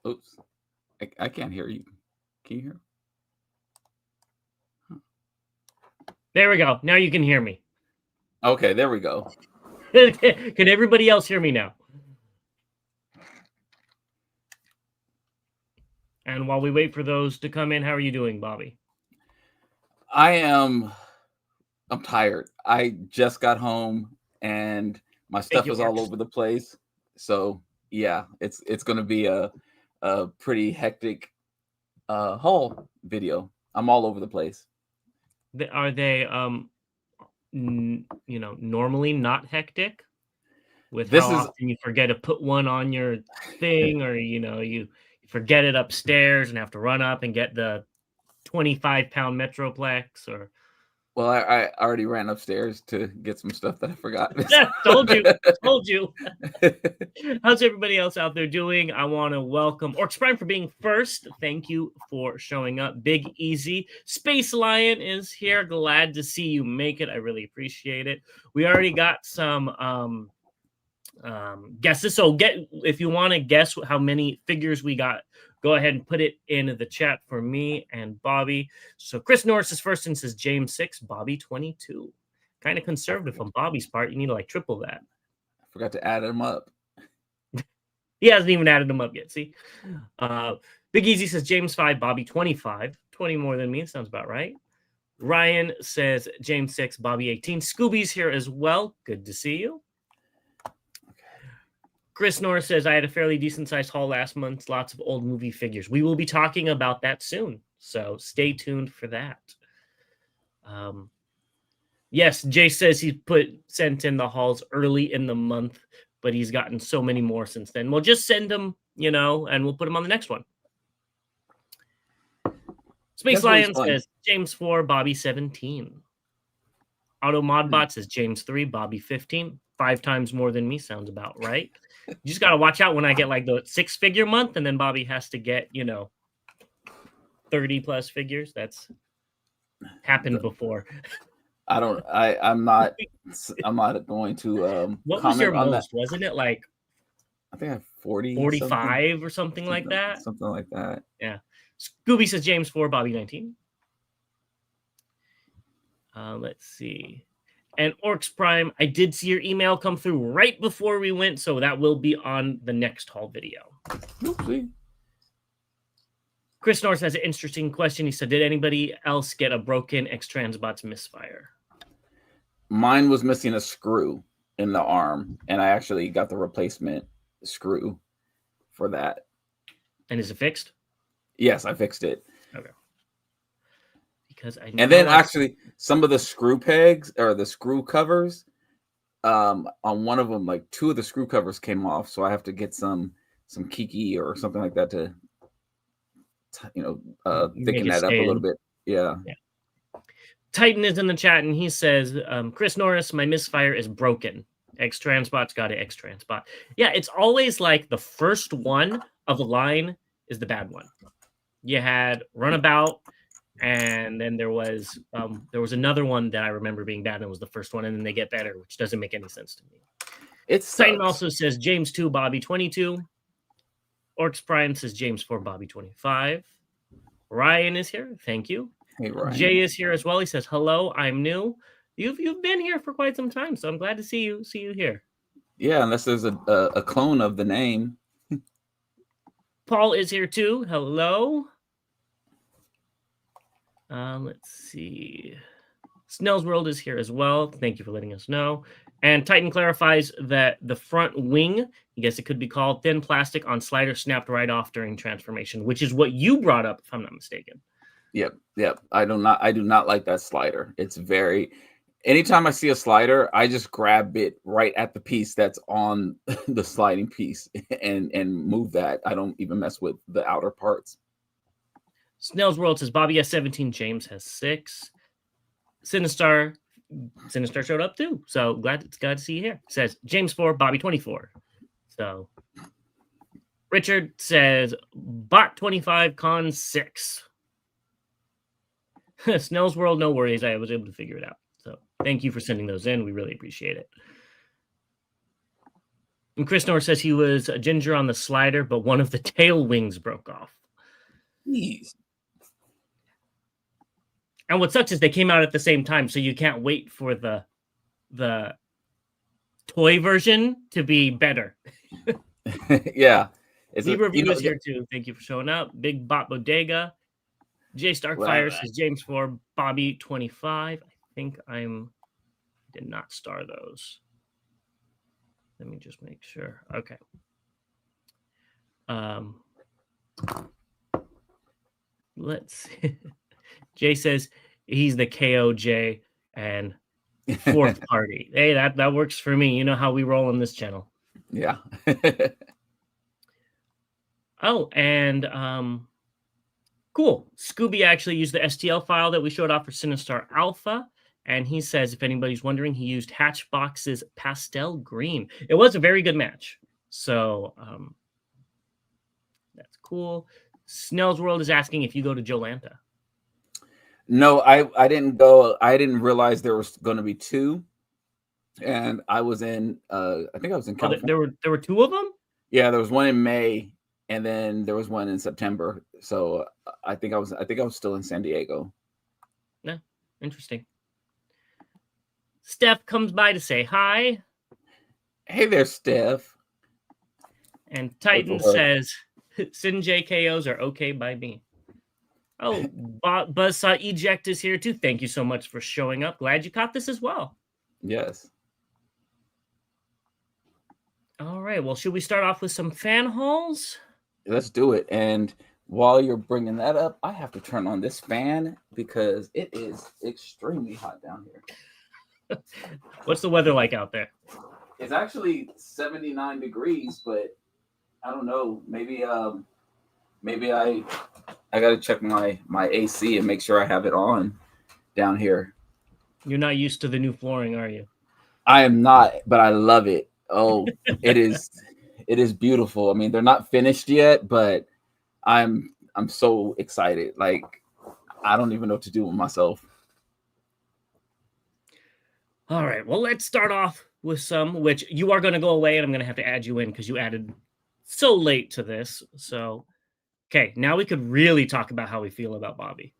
Oops. I can't hear you. Can you hear? There we go. Now you can hear me. Okay, there we go. Can everybody else hear me now? And while we wait for those to come in, how are you doing, Bobby? I'm tired. I just got home and my Thank stuff you, is all Orcs. over the place. So yeah, it's gonna be a pretty hectic haul video. I'm all over the place. Are they normally not hectic with This how is often you forget to put one on your thing, or you forget it upstairs and have to run up and get the 25-pound Metroplex, or well, I already ran upstairs to get some stuff that I forgot. told you. How's everybody else out there doing? I want to welcome Orcs Prime for being first. Thank you for showing up. Big Easy. Space Lion is here. Glad to see you make it. I really appreciate it. We already got some guesses. So if you want to guess how many figures we got, go ahead and put it in the chat for me and Bobby. So Chris Norris is first and says James 6, Bobby 22. Kind of conservative on Bobby's part. You need to triple that. I forgot to add them up. He hasn't even added them up yet. See, Big Easy says James 5, Bobby 25. 20 more than me. Sounds about right. Ryan says James 6, Bobby 18. Scooby's here as well. Good to see you. Chris Norris says, I had a fairly decent-sized haul last month. Lots of old movie figures. We will be talking about that soon, so stay tuned for that. Yes, Jay says he sent in the hauls early in the month, but he's gotten so many more since then. We'll just send them, and we'll put them on the next one. Space Lion says, James 4, Bobby 17. Auto Modbot says, James 3, Bobby 15. 5 times more than me. Sounds about right. You just got to watch out when I get the 6-figure month, and then Bobby has to get, 30 plus figures. That's happened before. I'm not going to what was your most? That. Wasn't it I think I have 45 or something like that? Something like that. Yeah. Scooby says James 4, Bobby 19. Let's see. And Orcs Prime, I did see your email come through right before we went, so that will be on the next haul video. Oopsie. Chris Norris has an interesting question. He said, did anybody else get a broken X-Transbots misfire? Mine was missing a screw in the arm, and I actually got the replacement screw for that. And is it fixed? Yes, I fixed it. Okay. Because and then actually some of the screw pegs or the screw covers, on one of them, 2 of the screw covers came off, so I have to get some Kiki or something like that to thicken that up a little bit. Yeah. Titan is in the chat and he says, Chris Norris, my misfire is broken. X-Transbot's got an X-Transbot. Yeah, it's always the first one of the line is the bad one. You had Runabout, and then there was another one that I remember being bad, and it was the first one, and then they get better, which doesn't make any sense to me. Titan also says James 2, Bobby 22. Orcs Prime says James 4, Bobby 25. Ryan is here. Thank you. Hey, Ryan. Jay is here as well. He says, hello, I'm new. You've been here for quite some time, so I'm glad to see you here. Yeah, unless there's a clone of the name. Paul is here too. Hello. Let's see. Snell's World is here as well. Thank you for letting us know. And Titan clarifies that the front wing, I guess it could be called, thin plastic on slider snapped right off during transformation, which is what you brought up, if I'm not mistaken. Yep. I do not like that slider. It's very... Anytime I see a slider, I just grab it right at the piece that's on the sliding piece and move that. I don't even mess with the outer parts. Snell's World says Bobby has 17, James has 6. Sinistar showed up too, so glad to see you here. Says James 4, Bobby 24. So Richard says Bot 25, Con 6. Snell's World, no worries. I was able to figure it out. So thank you for sending those in. We really appreciate it. And Chris Norris says he was a ginger on the slider, but one of the tail wings broke off. Jeez. And what sucks is they came out at the same time, so you can't wait for the toy version to be better. Yeah. Leave reviews here too. Thank you for showing up. Big Bot Bodega. Jay Starkfire says James 4, Bobby 25. I think did not star those. Let me just make sure. Okay. Let's see. Jay says he's the KOJ and fourth party. Hey, that works for me. You know how we roll on this channel. Yeah. Oh, and cool. Scooby actually used the STL file that we showed off for Sinistar Alpha. And he says, if anybody's wondering, he used Hatchbox's pastel green. It was a very good match. So that's cool. Snell's World is asking if you go to Jolanta. No, I didn't go. I didn't realize there was going to be two. And I was in, I think I was in California. There were two of them? Yeah, there was one in May. And then there was one in September. So I think I was still in San Diego. Yeah, interesting. Steph comes by to say hi. Hey there, Steph. And Titan says Sin JKOs are okay by me. Oh, Buzzsaw Eject is here too. Thank you so much for showing up. Glad you caught this as well. Yes. All right. Well, should we start off with some fan hauls? Let's do it. And while you're bringing that up, I have to turn on this fan because it is extremely hot down here. What's the weather like out there? It's actually 79 degrees, but I don't know. Maybe I got to check my AC and make sure I have it on down here. You're not used to the new flooring, are you? I am not, but I love it. Oh, it is beautiful. I mean, they're not finished yet, but I'm so excited. Like, I don't even know what to do with myself. All right. Well, let's start off with some, which you are going to go away, and I'm going to have to add you in because you added so late to this. So, okay, now we could really talk about how we feel about Bobby.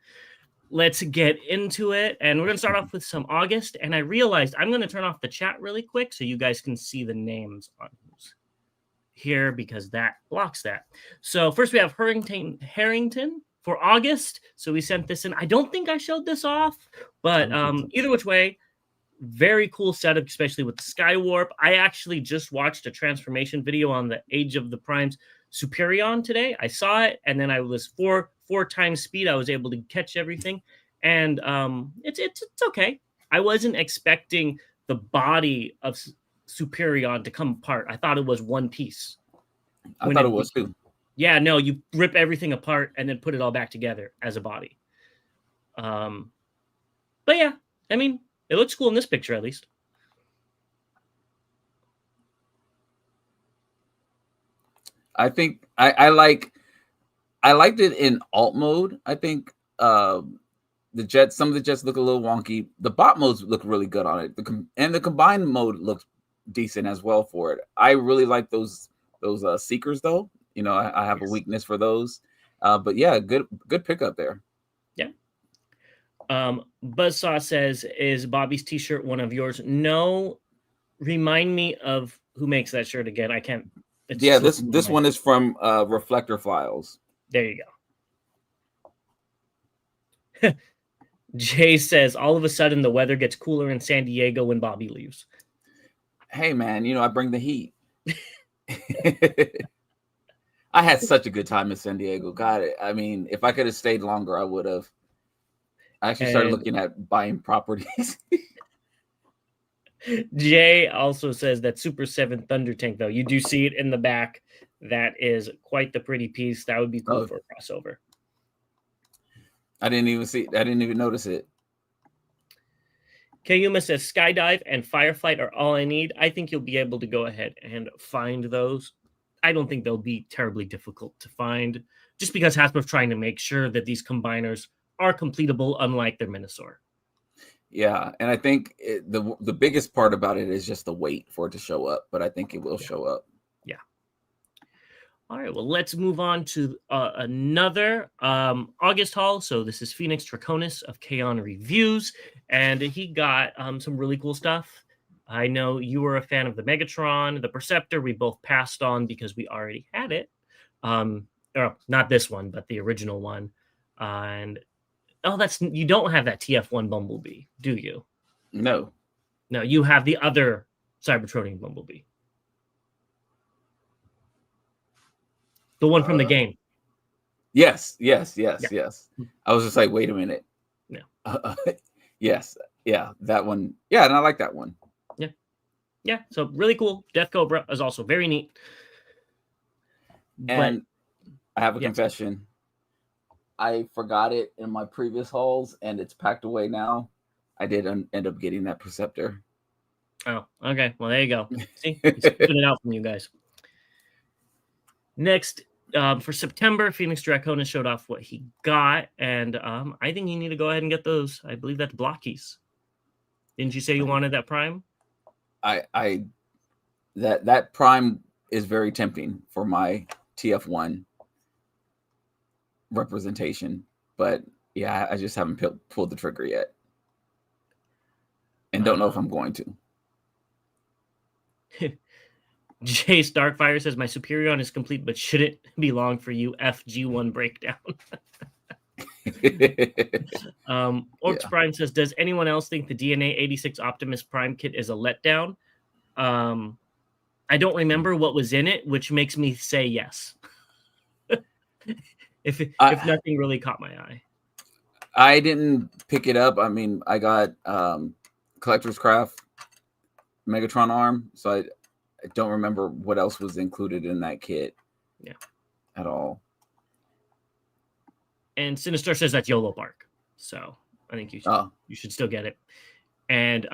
Let's get into it. And we're going to start off with some August. And I realized I'm going to turn off the chat really quick so you guys can see the names on who's here because that blocks that. So first we have Harrington for August. So we sent this in. I don't think I showed this off, but either which way, very cool setup, especially with the Skywarp. I actually just watched a transformation video on the Age of the Primes Superion today. I saw it, and then I was four times speed. I was able to catch everything, and it's okay. I wasn't expecting the body of Superion to come apart. I thought it was one piece. I thought it was too. Yeah, no, you rip everything apart and then put it all back together as a body. But yeah, I mean, it looks cool in this picture, at least. I think I liked it in alt mode. I think some of the jets look a little wonky. The bot modes look really good on it. The combined mode looks decent as well for it. I really like those seekers though. You know, I have a weakness for those. But yeah, good pickup there. Yeah. Buzzsaw says, is Bobby's t-shirt one of yours? No. Remind me of who makes that shirt again. I can't. Yeah, this one is from Reflector Files. There you go. Jay says, all of a sudden the weather gets cooler in San Diego when Bobby leaves. Hey man, you know, I bring the heat. I had such a good time in San Diego. Got it. I mean, if I could have stayed longer, I would have. I actually started looking at buying properties. Jay also says that Super 7 Thunder Tank, though, you do see it in the back. That is quite the pretty piece. That would be cool for a crossover. I didn't even notice it. Kayuma says Skydive and Fireflight are all I need. I think you'll be able to go ahead and find those. I don't think they'll be terribly difficult to find, just because Hasbro's trying to make sure that these combiners are completable, unlike their Minosaur. Yeah, and I think the biggest part about it is just the wait for it to show up, but I think it will Yeah. show up. Yeah. All right, well, let's move on to another August haul. So this is Phoenix Draconis of Kaon Reviews, and he got some really cool stuff. I know you were a fan of the Megatron, the Perceptor. We both passed on because we already had it. Or not this one, but the original one. And that's you don't have that TF1 Bumblebee, do you? No. No, you have the other Cybertronian Bumblebee. The one from the game. Yes. Yeah. I was just like, wait a minute. No. Yes. Yeah, that one. Yeah, and I like that one. Yeah, so really cool. Death Cobra is also very neat. And I have a yes. confession. I forgot it in my previous hauls, and it's packed away now. I did end up getting that Perceptor. Oh, okay. Well, there you go. See, he's keeping it out from you guys. Next, for September, Phoenix Draconis showed off what he got, and I think you need to go ahead and get those. I believe that's blockies. Didn't you say you wanted that Prime? That Prime is very tempting for my TF1 representation, but yeah, I just haven't pulled the trigger yet, and don't know if I'm going to. Jay Starkfire says my Superion is complete, but shouldn't be long for you. FG1 breakdown. Orcs Prime says, does anyone else think the DNA 86 Optimus Prime kit is a letdown? I don't remember what was in it, which makes me say yes. if nothing really caught my eye. I didn't pick it up. I mean, I got Collector's Craft Megatron arm, so I don't remember what else was included in that kit. Yeah. At all. And Sinister says that's YOLO Bark. So I think you should still get it. And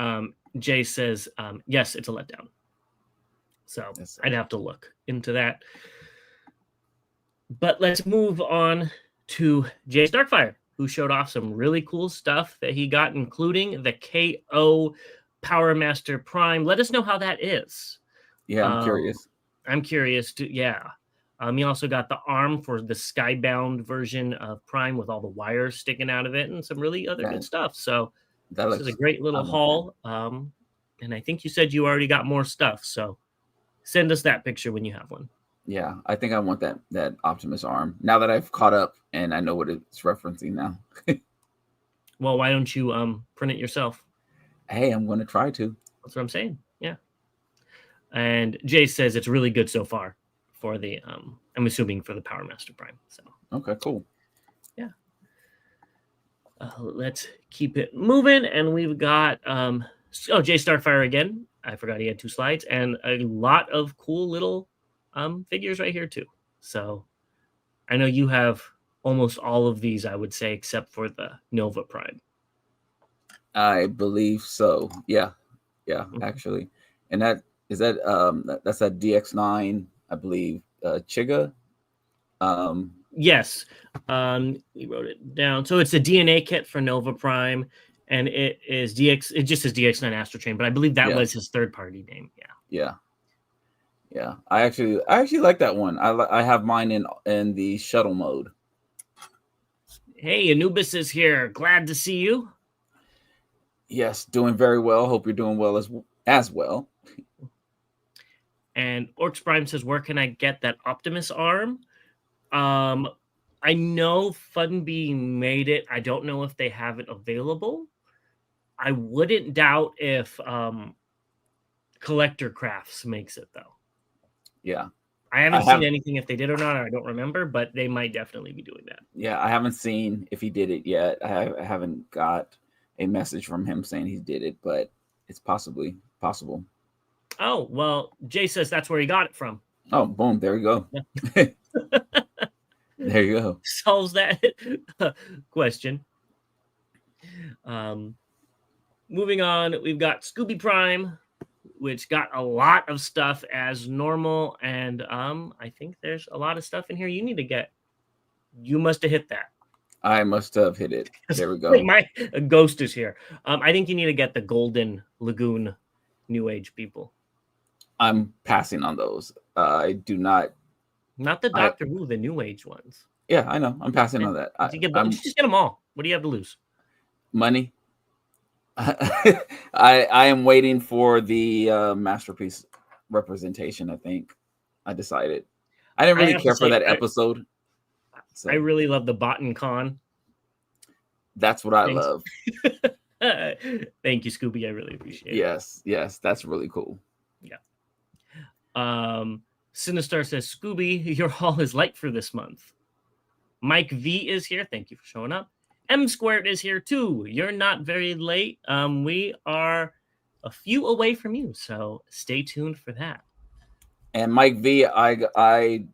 Jay says, yes, it's a letdown. So I'd have to look into that. But let's move on to Jay Starkfire, who showed off some really cool stuff that he got, including the KO Power Master Prime. Let us know how that is. Yeah, I'm curious. I'm curious too. Yeah. He also got the arm for the Skybound version of Prime with all the wires sticking out of it and some really other good stuff. So this is a great little haul. And I think you said you already got more stuff. So send us that picture when you have one. Yeah, I think I want that Optimus arm now that I've caught up and I know what it's referencing now. Well, why don't you print it yourself? Hey, I'm going to try to. That's what I'm saying. Yeah. And Jay says it's really good so far for the I'm assuming for the Power Master Prime. So okay, cool. Yeah. Let's keep it moving, and we've got Jay Starfire again. I forgot he had 2 slides and a lot of cool little figures right here too. So I know you have almost all of these, I would say, except for the Nova Prime. I believe so. Yeah, actually. And that's that DX9, I believe, Chiga. Yes, we wrote it down. So it's a DNA kit for Nova Prime, and it is DX. It just says DX9 Astro Train, but I believe that was his third-party name. Yeah. I actually like that one. I have mine in the shuttle mode. Hey, Anubis is here. Glad to see you. Yes, doing very well. Hope you're doing well as well. And Orcs Prime says, where can I get that Optimus arm? I know Funbee made it. I don't know if they have it available. I wouldn't doubt if Collector Crafts makes it, though. Yeah. I haven't seen anything if they did or not. I don't remember, but they might definitely be doing that. Yeah, I haven't seen if he did it yet. I haven't got a message from him saying he did it, but it's possibly possible. Oh, well, Jay says that's where he got it from. Oh, boom. There we go. Yeah. There you go. Solves that question. Moving on, we've got Scooby Prime, which got a lot of stuff as normal. And I think there's a lot of stuff in here you need to get. You must have hit that. I must have hit it. There we go. Wait, my ghost is here. I think you need to get the Golden Lagoon New Age people. I'm passing on those. I do not. Not the Doctor Who, the New Age ones. Yeah, I know. I'm passing on that. Just get them all. What do you have to lose? Money. I am waiting for the masterpiece representation. I think I decided. I didn't really care for that episode. So. I really love the Botan Con. That's what I love. Thank you, Scooby. I really appreciate it. Yes, that's really cool. Yeah. Sinistar says, Scooby, your haul is light for this month. Mike V is here. Thank you for showing up. M Squared is here too. You're not very late. We are a few away from you, so stay tuned for that. And Mike V, I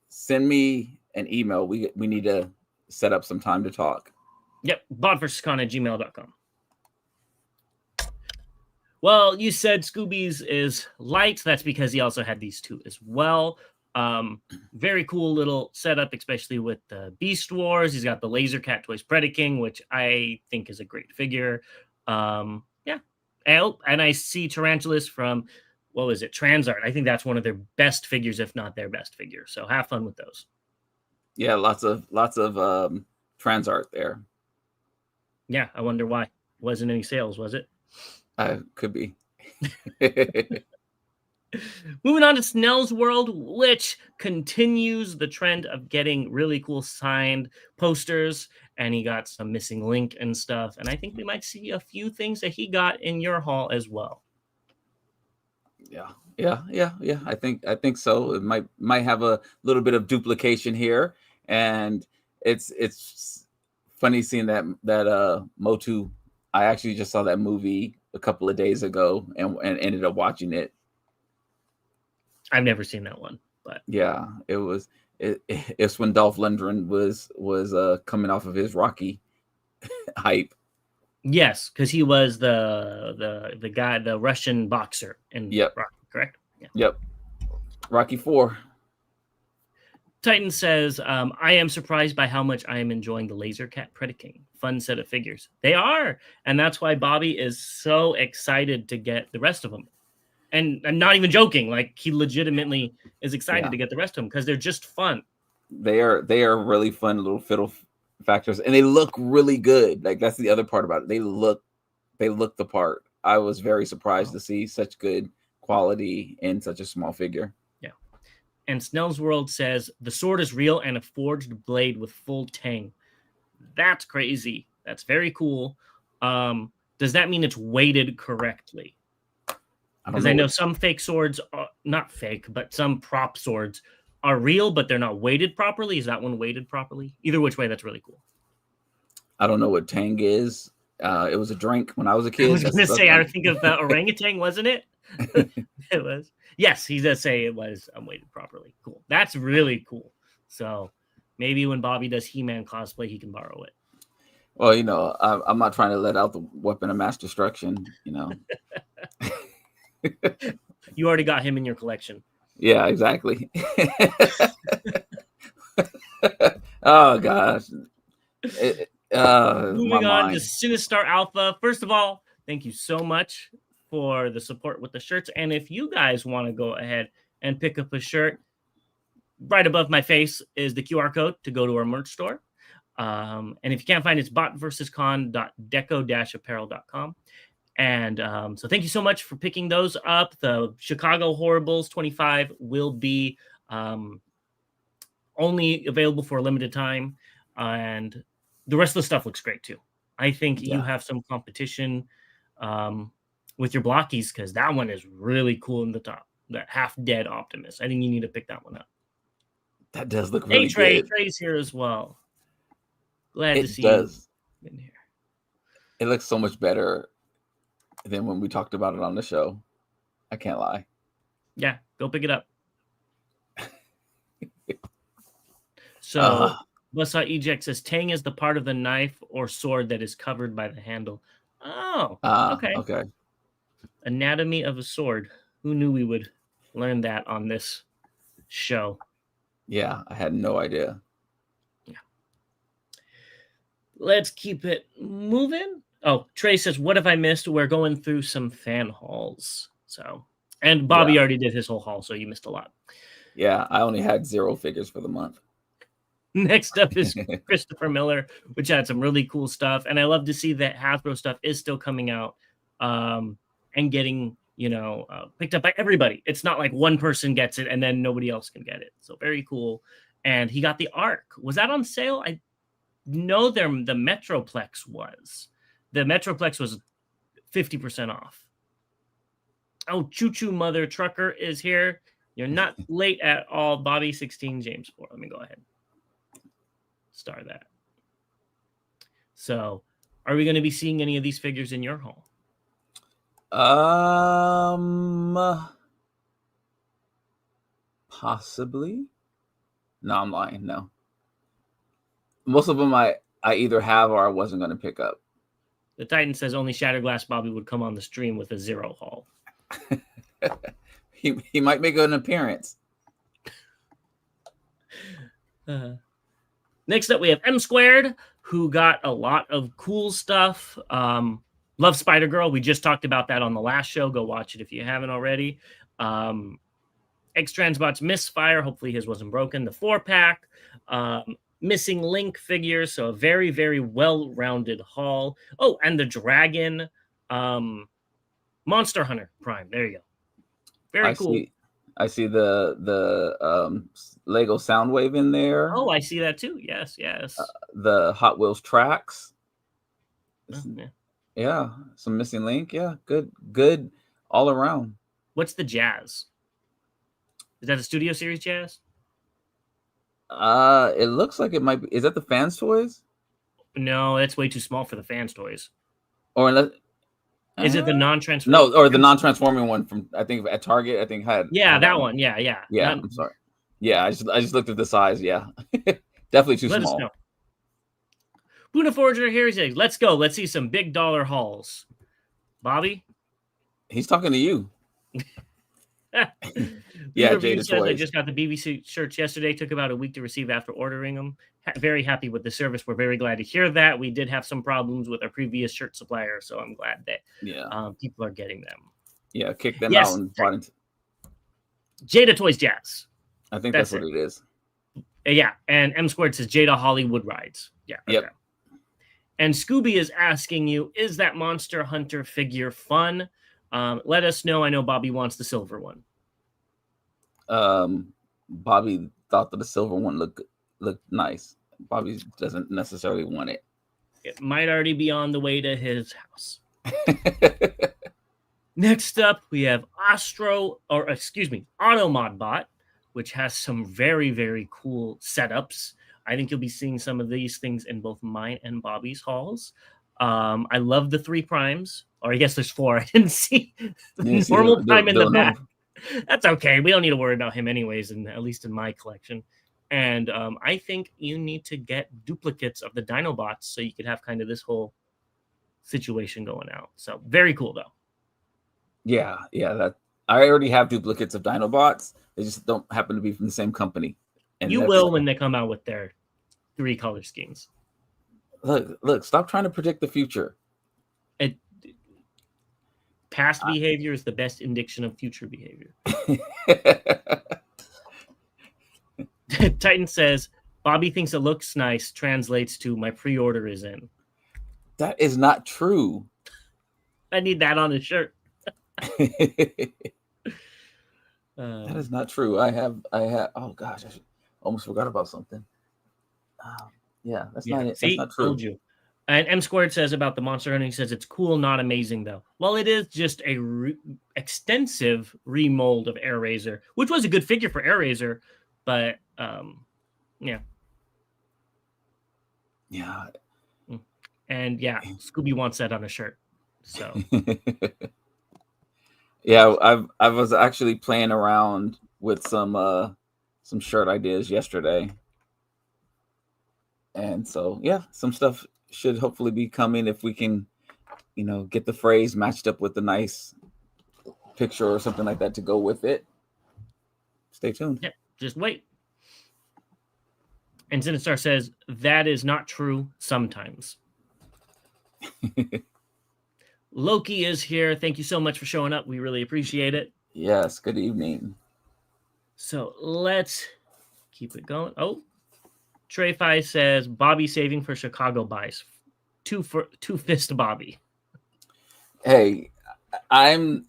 send me an email. We need to set up some time to talk. Yep, botversuscon@gmail.com. Well, you said Scooby's is light. That's because he also had these two as well. Very cool little setup, especially with the Beast Wars. He's got the Laser Cat Toys Predaking, which I think is a great figure. Yeah. And I see Tarantulas from, what was it, Transart. I think that's one of their best figures, if not their best figure. So have fun with those. Yeah, lots of Transart there. Yeah, I wonder why. Wasn't any sales, was it? Could be. Moving on to Snell's World, which continues the trend of getting really cool signed posters, and he got some Missing Link and stuff. And I think we might see a few things that he got in your haul as well. Yeah. I think so. It might have a little bit of duplication here, and it's funny seeing that Motu. I actually just saw that movie a couple of days ago and ended up watching it. I've never seen that one, but yeah, it's when Dolph Lundgren was coming off of his Rocky hype. Yes, because he was the guy, the Russian boxer in Rocky, correct? Yeah. Yep. Rocky 4. Titan says, I am surprised by how much I am enjoying the Laser Cat Predaking. Fun set of figures. They are. And that's why Bobby is so excited to get the rest of them. And I'm not even joking. Like, he legitimately is excited to get the rest of them because they're just fun. They are really fun little fiddle factors, and they look really good. Like, that's the other part about it. They look the part. I was very surprised to see such good quality in such a small figure. Yeah. And Snell's World says the sword is real and a forged blade with full tang. That's crazy. That's very cool. Does that mean it's weighted correctly? Because I know some fake swords are not fake, but some prop swords are real, but they're not weighted properly. Is that one weighted properly? Either which way, that's really cool. I don't know what tang is. It was a drink when I was a kid. I was going to say, I think of the orangutan, wasn't it? It was. Yes, he does say it was weighted properly. Cool. That's really cool. So maybe when Bobby does He-Man cosplay, he can borrow it. Well, I'm not trying to let out the weapon of mass destruction, You already got him in your collection. Yeah, exactly. Oh gosh. Moving on to Sinistar Alpha. First of all, thank you so much for the support with the shirts. And if you guys want to go ahead and pick up a shirt, right above my face is the QR code to go to our merch store. And if you can't find it, it's botversuscon.deco-apparel.com. And so thank you so much for picking those up. The Chicago Horribles 25 will be only available for a limited time. And the rest of the stuff looks great too. I think you have some competition with your blockies because that one is really cool in the top. That half-dead Optimus. I think you need to pick that one up. That does look really good. Trey's here as well. Glad to see you in here. It looks so much better than when we talked about it on the show. I can't lie. Yeah, go pick it up. So, Buzzsaw Eject says, Tang is the part of the knife or sword that is covered by the handle. Oh, okay. Anatomy of a sword. Who knew we would learn that on this show? Yeah, I had no idea. Yeah. let's keep it moving. Oh, Trey says, what have I missed? We're going through some fan hauls. So, and Bobby already did his whole haul, so you missed a lot. Yeah, I only had 0 figures for the month. Next up is Christopher Miller, which had some really cool stuff. And I love to see that Hasbro stuff is still coming out and getting, picked up by everybody. It's not like one person gets it and then nobody else can get it. So very cool. And he got the Ark. Was that on sale? I know the Metroplex was. The Metroplex was 50% off. Oh, Choo Choo Mother Trucker is here. You're not late at all. Bobby 16, James 4. Let me go ahead. Star that. So, are we going to be seeing any of these figures in your haul? Possibly. No, I'm lying. No. Most of them I either have or I wasn't going to pick up. The Titan says only Shatterglass Bobby would come on the stream with a 0 haul. He might make an appearance. Next up, we have M Squared, who got a lot of cool stuff. Love Spider Girl. We just talked about that on the last show. Go watch it if you haven't already. X Transbot's Misfire. Hopefully his wasn't broken. The 4-pack. Missing Link figures. So a very, very well-rounded haul. Oh, and the Dragon Monster Hunter Prime. There you go. Very cool. I see the Lego Soundwave in there. Oh, I see that too. Yes. The Hot Wheels tracks. Oh, yeah. Yeah, some Missing Link. Yeah, good all around. What's the Jazz? Is that a Studio Series Jazz? It looks like it might be. Is that the Fans Toys? No, that's way too small for the Fans Toys. Or unless is it the non-transforming? No, or the non-transforming one from I think at Target. I think had that one. Yeah. I'm sorry. Yeah, I just looked at the size. Yeah, definitely too small. Us know. Buddha Forger here he says, "Let's go. Let's see some big dollar hauls." Bobby, he's talking to you. Yeah, Jada says I just got the BBC shirts yesterday. Took about a week to receive after ordering them. Very happy with the service. We're very glad to hear that. We did have some problems with our previous shirt supplier, so I'm glad that people are getting them. Yeah, kick them out and brought into Jada Toys Jazz. I think that's what it is. Yeah, and M Squared says Jada Hollywood Rides. Yeah. Okay. Yep. And Scooby is asking you, is that Monster Hunter figure fun? Let us know. I know Bobby wants the silver one. Bobby thought that the silver one looked nice. Bobby doesn't necessarily want it. It might already be on the way to his house. Next up, we have Automodbot, which has some very, very cool setups. I think you'll be seeing some of these things in both mine and Bobby's hauls. I love the 3 primes, or I guess there's 4. I didn't see the normal prime in the back. That's okay. We don't need to worry about him anyways, at least in my collection. And I think you need to get duplicates of the Dinobots so you could have kind of this whole situation going out. So very cool, though. Yeah. That I already have duplicates of Dinobots. They just don't happen to be from the same company. And you will when they come out with their 3 color schemes. Look! Stop trying to predict the future. Past behavior is the best indication of future behavior. Titan says, Bobby thinks it looks nice, translates to my pre-order is in. That is not true. I need that on a shirt. That is not true. I have. Oh gosh, I almost forgot about something. That's not it. See, that's not true. Told you. And M Squared says about the Monster Hunter, he says it's cool, not amazing though. Well, it is just a extensive remold of Airazor, which was a good figure for Airazor, but yeah. And Scooby wants that on a shirt. So I was actually playing around with some shirt ideas yesterday. And so some stuff should hopefully be coming if we can, get the phrase matched up with a nice picture or something like that to go with it. Stay tuned. Yeah, just wait. And Sinistar says, that is not true sometimes. Loki is here. Thank you so much for showing up. We really appreciate it. Yes, good evening. So let's keep it going. Oh, Trey Fi says, Bobby saving for Chicago buys. Two fist Bobby. Hey, I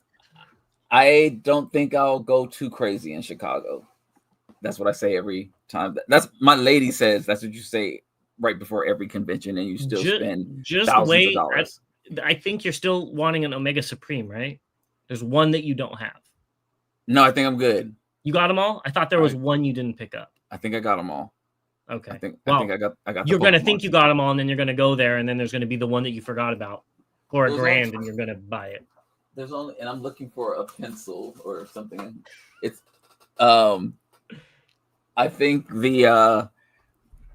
don't think I'll go too crazy in Chicago. That's what I say every time. That's my lady says. That's what you say right before every convention, and you still spend thousands of dollars. I think you're still wanting an Omega Supreme, right? There's one that you don't have. No, I think I'm good. You got them all? I thought there was one you didn't pick up. I think I got them all. Okay. I think I got. You're gonna think you got them all, and then you're gonna go there, and then there's gonna be the one that you forgot about for $1,000, and you're gonna buy it. There's only, and I'm looking for a pencil or something. It's, I think the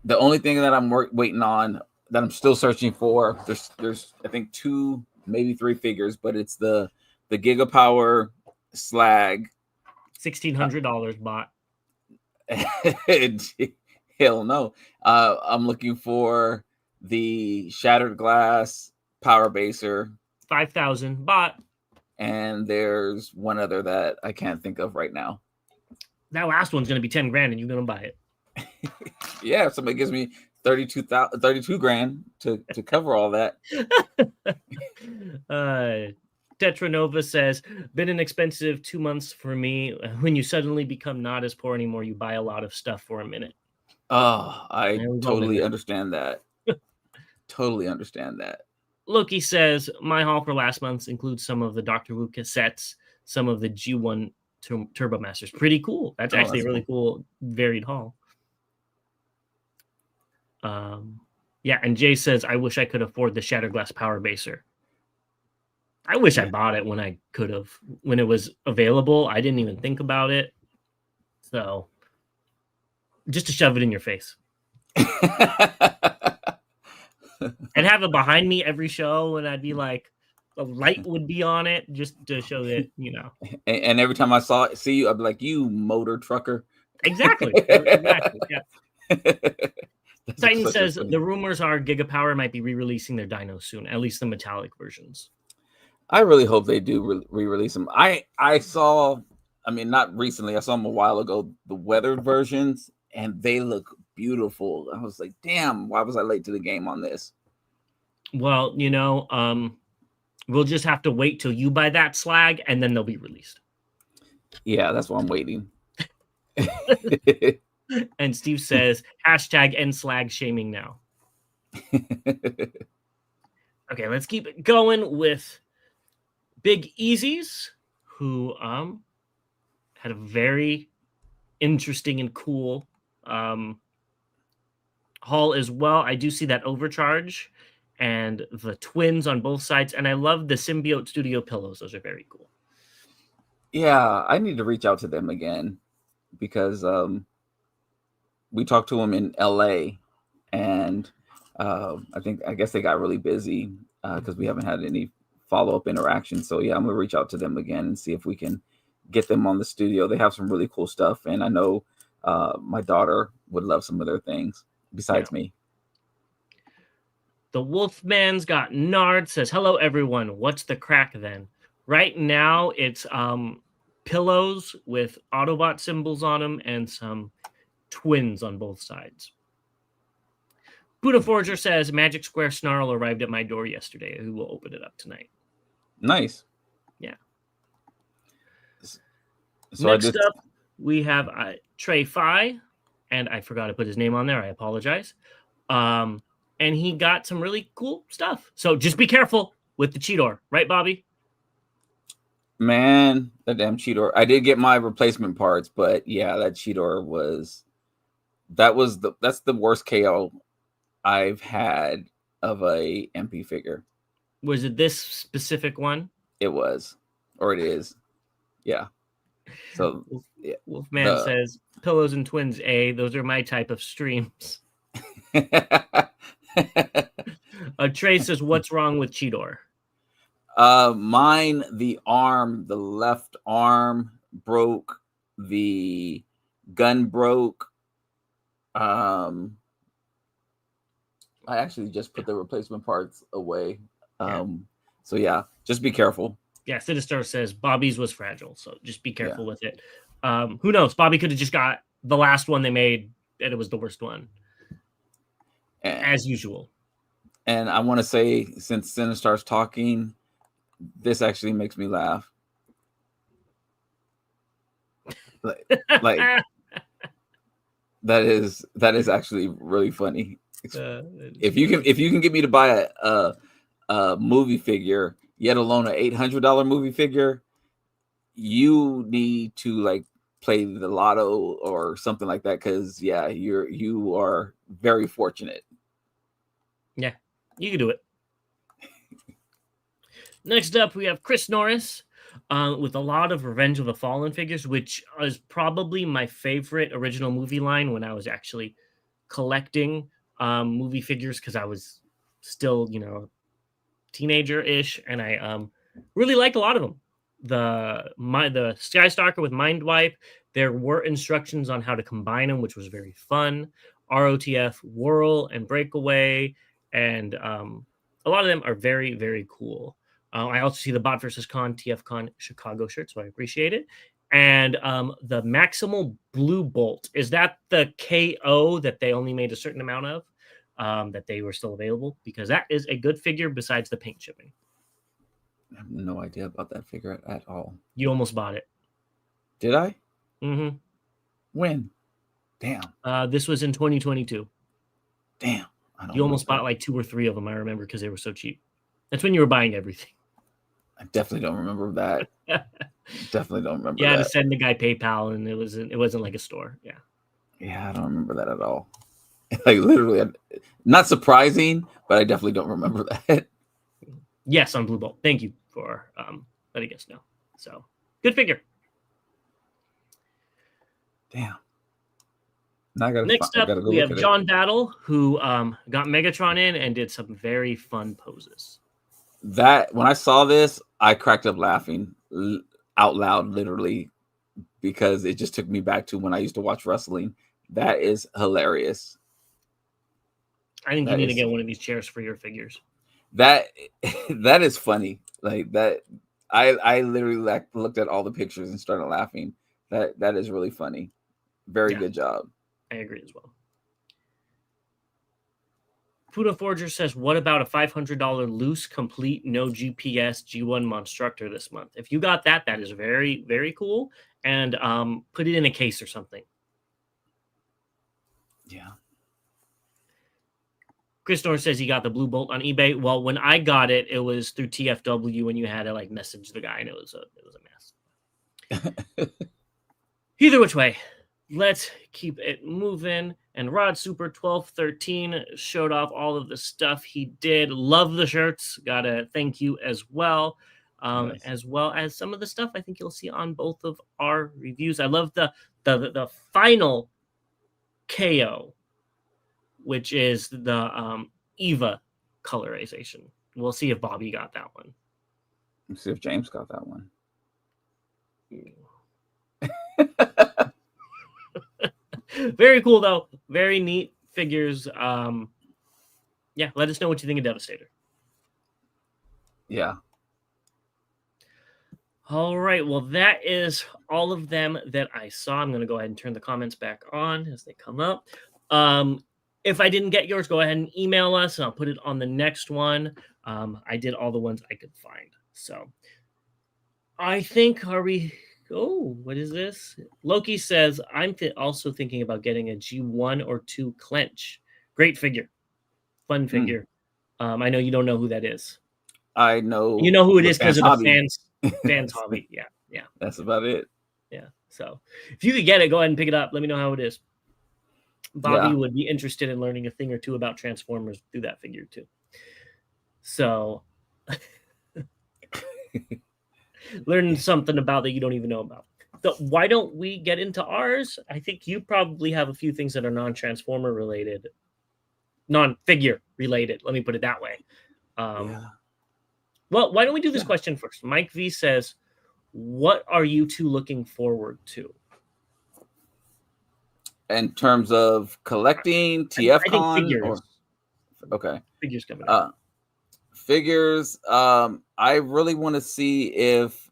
only thing that I'm waiting on, that I'm still searching for, there's I think 2, maybe 3 figures, but it's the Gigapower Slag. $1,600 bought. Hell no. I'm looking for the Shattered Glass Power Baser. 5,000 bought. And there's one other that I can't think of right now. That last one's going to be $10,000 and you're going to buy it. Yeah, if somebody gives me 32 grand to cover all that. Tetranova says, been an expensive 2 months for me. When you suddenly become not as poor anymore, you buy a lot of stuff for a minute. Oh, I totally understand that. Totally understand that. Loki says, my haul for last month includes some of the Doctor Who cassettes, some of the G1 Turbo Masters. Pretty cool. That's actually a really cool, varied haul. Yeah, and Jay says, I wish I could afford the Shattered Glass Power Baser. I wish I bought it when I could have, when it was available. I didn't even think about it. So, just to shove it in your face. And have it behind me every show, and I'd be like, the light would be on it just to show that, you know. And every time I see you, I'd be like, you motor trucker. Exactly. Exactly. Yeah. Titan says the rumors are Gigapower might be re-releasing their dinos soon, at least the metallic versions. I really hope they do re-release them. I saw, I mean, not recently, I saw them a while ago, the weathered versions, and they look beautiful. I was like, damn, why was I late to the game on this? Well, you know, we'll just have to wait till you buy that slag, and then they'll be released. Yeah, that's why I'm waiting. And Steve says, hashtag end slag shaming now. Okay, let's keep it going with Big Easies, who had a very interesting and cool haul as well. I do see that overcharge and the twins on both sides, and I love the Symbiote Studio pillows. Those are very cool. Yeah, I need to reach out to them again because we talked to them in LA, and I guess they got really busy because we haven't had any follow-up interaction. So yeah, I'm gonna reach out to them again and see if we can get them on the studio. They have some really cool stuff, and I know my daughter would love some of their things besides me. The Wolfman's got Nard says, hello everyone, what's the crack then? Right now it's pillows with Autobot symbols on them and some twins on both sides. Buddha Forger says, Magic Square Snarl arrived at my door yesterday. Who will open it up tonight? Nice. Yeah. So next up, we have Trey Fi, and I forgot to put his name on there. I apologize. And he got some really cool stuff. So just be careful with the Cheetor. Right, Bobby? Man, that damn Cheetor. I did get my replacement parts, but yeah, that Cheetor that's the worst KO I've had of a MP figure. Was it this specific one? It was, or it is. Yeah. So yeah. Wolfman says, pillows and twins, those are my type of streams. Trey says, what's wrong with Cheetor? Mine, the left arm broke, the gun broke, Um, I actually just put the replacement parts away. So yeah, just be careful. Yeah, Sinister says Bobby's was fragile, so just be careful Yeah. with it. Who knows? Bobby could have just got the last one they made, and it was the worst one, as usual. And I want to say, since Sinistar's talking, this actually makes me laugh. Like that is actually really funny. If you can get me to buy a movie figure, yet alone an $800 movie figure, you need to like play the lotto or something like that, because yeah, you are very fortunate. Yeah, you can do it. Next up, we have Chris Norris with a lot of Revenge of the Fallen figures, which is probably my favorite original movie line when I was actually collecting movie figures, because I was still, teenager-ish, and I really liked a lot of them. The Skystalker with Mind Wipe, there were instructions on how to combine them, which was very fun. ROTF Whirl and Breakaway, and a lot of them are very, very cool. I also see the Bot versus Con TF Con Chicago shirt, so I appreciate it. And the Maximal Blue Bolt, is that the KO that they only made a certain amount of, that they were still available? Because that is a good figure besides the paint shipping. I have no idea about that figure at all. You almost bought it. Did I? Mm-hmm. When? Damn. This was in 2022. Damn. You almost bought like 2 or 3 of them, I remember, because they were so cheap. That's when you were buying everything. I definitely don't remember that. Definitely don't remember. You had that. to send the guy PayPal, and it wasn't like a store. Yeah. Yeah, I don't remember that at all. Like literally, not surprising, but I definitely don't remember that. Yes, on Blue Bolt. Thank you for letting us know. So good figure. Damn. Next up, we have John Battle, who got Megatron in and did some very fun poses. That when I saw this, I cracked up laughing out loud, literally, because it just took me back to when I used to watch wrestling. That is hilarious. I think you need to get one of these chairs for your figures. That is funny. Like that, I literally looked at all the pictures and started laughing. That is really funny. Very good job. I agree as well. Puda Forger says, what about a $500 loose, complete, no GPS G1 Monstructor this month? If you got that, that is very, very cool. And put it in a case or something. Yeah. Chris Norris says he got the Blue Bolt on eBay. Well, when I got it, it was through TFW, and you had to like message the guy, and it was a mess. Either which way, let's keep it moving. And Rod Super 1213 showed off all of the stuff he did. Love the shirts. Gotta thank you as well. Yes. As well as some of the stuff I think you'll see on both of our reviews. I love the final KO, which is the Eva colorization. We'll see if Bobby got that one. Let's see if James got that one. Very cool, though. Very neat figures. Yeah, let us know what you think of Devastator. Yeah. All right. Well, that is all of them that I saw. I'm going to go ahead and turn the comments back on as they come up. If I didn't get yours, go ahead and email us, and I'll put it on the next one. I did all the ones I could find. So I think, are we... Oh, what is this? Loki says, I'm also thinking about getting a G1 or 2 Clench. Great figure. Fun figure. I know you don't know who that is. I know. You know who it is because of the fans hobby. Yeah. Yeah. That's about it. Yeah. So if you could get it, go ahead and pick it up. Let me know how it is. Bobby would be interested in learning a thing or two about Transformers through that figure too. So learn something about that you don't even know about. So why don't we get into ours? I think you probably have a few things that are non-Transformer related, non-figure related. Let me put it that way. Well, why don't we do this question first? Mike V says, what are you two looking forward to? In terms of collecting I think TFCon figures. or okay. Figures coming up. Figures. I really want to see if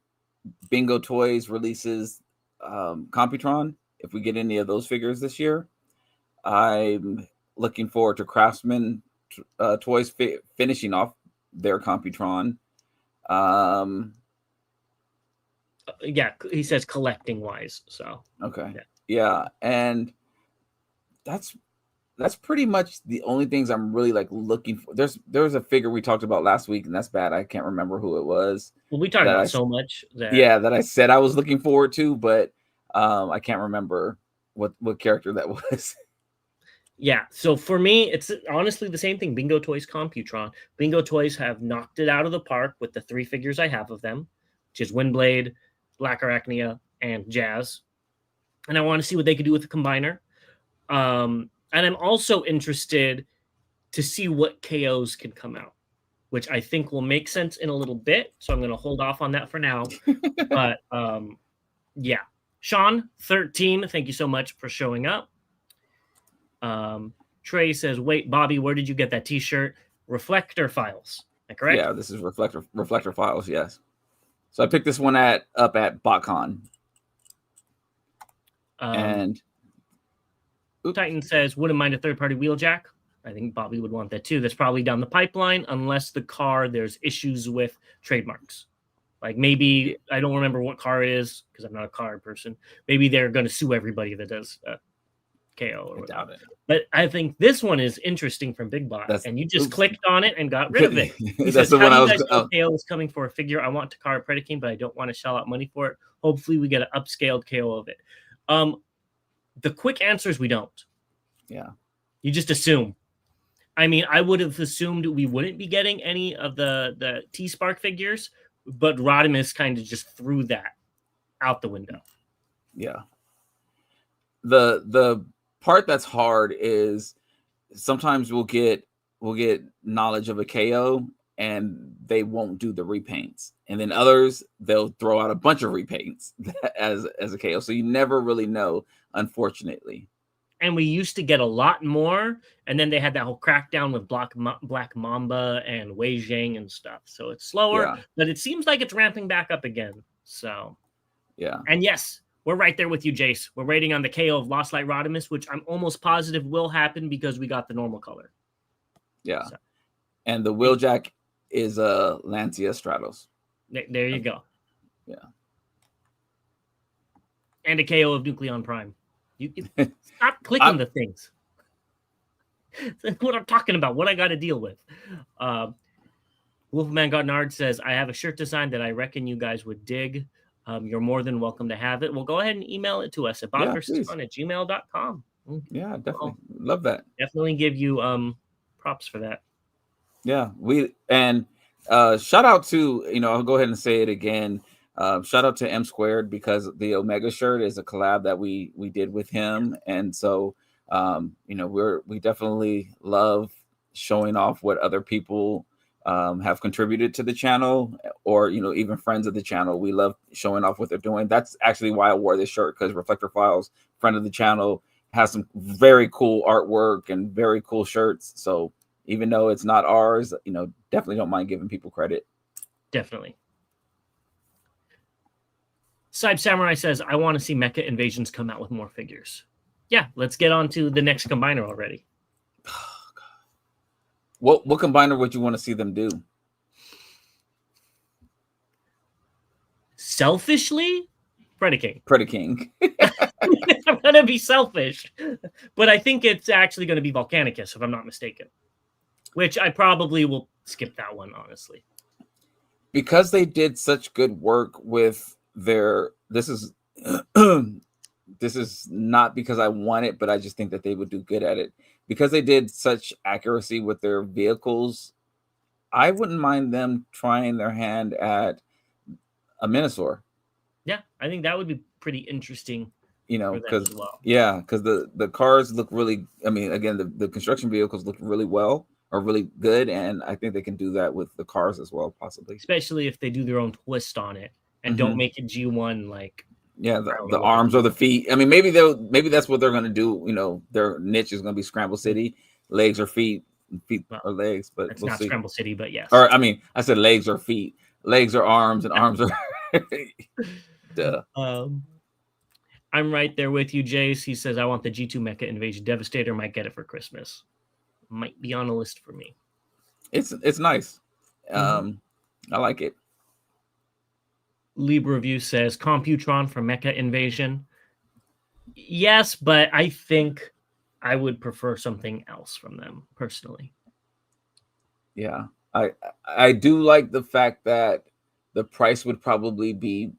Bingo Toys releases Computron. If we get any of those figures this year, I'm looking forward to Craftsman Toys finishing off their Computron. Yeah, he says collecting wise. So okay, yeah, and that's pretty much the only things I'm really like looking for. There was a figure we talked about last week, and that's bad. I can't remember who it was. Well, we talked about so much that that I said I was looking forward to, but I can't remember what character that was. Yeah, so for me, it's honestly the same thing. Bingo Toys Computron. Bingo Toys have knocked it out of the park with the 3 figures I have of them, which is Windblade, Black Arachnia, and Jazz. And I want to see what they could do with the combiner. And I'm also interested to see what KOs can come out, which I think will make sense in a little bit. So I'm going to hold off on that for now. But yeah. Sean, 13, thank you so much for showing up. Trey says, wait, Bobby, where did you get that t-shirt? Reflector Files. Is that correct? Yeah, this is Reflector Files, yes. So I picked this one up at BotCon. And Titan says, wouldn't mind a third-party Wheeljack. I think Bobby would want that too. That's probably down the pipeline, unless the car, there's issues with trademarks. Like maybe, I don't remember what car it is, because I'm not a car person. Maybe they're going to sue everybody that does KO or whatever. But I think this one is interesting from Big Bot, and you just clicked on it and got rid of it. He says, how do you guys know KO is coming for a figure? I want Takara Predaking, but I don't want to shell out money for it. Hopefully we get an upscaled KO of it. The quick answer is we don't. Yeah. You just assume. I mean, I would have assumed we wouldn't be getting any of the T-Spark figures, but Rodimus kind of just threw that out the window. Yeah. The part that's hard is sometimes we'll get knowledge of a KO and they won't do the repaints, and then others they'll throw out a bunch of repaints as a KO. So you never really know, unfortunately. And we used to get a lot more, and then they had that whole crackdown with Black Mamba and Wei Zhang and stuff. So it's slower, but it seems like it's ramping back up again. So yeah. And yes, we're right there with you, Jace. We're waiting on the KO of Lost Light Rodimus, which I'm almost positive will happen because we got the normal color. Yeah. So. And the Wheeljack is a Lancia Stratos. There you go. Yeah. And a KO of Nucleon Prime. You stop clicking the things. That's what I'm talking about. What I got to deal with. Wolfman Godnard says, I have a shirt design that I reckon you guys would dig. You're more than welcome to have it. Well, go ahead and email it to us at bobversesfun@gmail.com. Yeah, definitely. Love that. Definitely give you props for that. Yeah, shout out to, I'll go ahead and say it again. Shout out to M Squared, because the Omega shirt is a collab that we did with him. And so, we definitely love showing off what other people have contributed to the channel, or, even friends of the channel. We love showing off what they're doing. That's actually why I wore this shirt, because Reflector Files, friend of the channel, has some very cool artwork and very cool shirts. So even though it's not ours, definitely don't mind giving people credit. Definitely. Cybe Samurai says, I want to see Mecha Invasions come out with more figures. Yeah, let's get on to the next combiner already. What combiner would you want to see them do? Selfishly, Predaking. I'm going to be selfish. But I think it's actually going to be Volcanicus, if I'm not mistaken. Which I probably will skip that one, honestly. Because they did such good work with their... This is not because I want it, but I just think that they would do good at it. Because they did such accuracy with their vehicles, I wouldn't mind them trying their hand at a Minosaur. Yeah, I think that would be pretty interesting. Because the cars look really, again, the construction vehicles look really well, or really good, and I think they can do that with the cars as well, possibly. Especially if they do their own twist on it and don't make it G1 like Yeah, I don't know the what they're arms or the feet. I mean, maybe that's what they're gonna do. You know, their niche is gonna be Scramble City, legs or feet, feet Well, or legs, but it's we'll not see. Scramble City, but yes. Or I mean, I said legs or feet, legs or arms, and arms are. Duh. I'm right there with you, Jace. He says I want the G2 Mecha Invasion Devastator. Might get it for Christmas. Might be on a list for me. It's nice. I like it. Libra Review says Computron for Mecha Invasion. Yes, but I think I would prefer something else from them personally. Yeah, I do like the fact that the price would probably be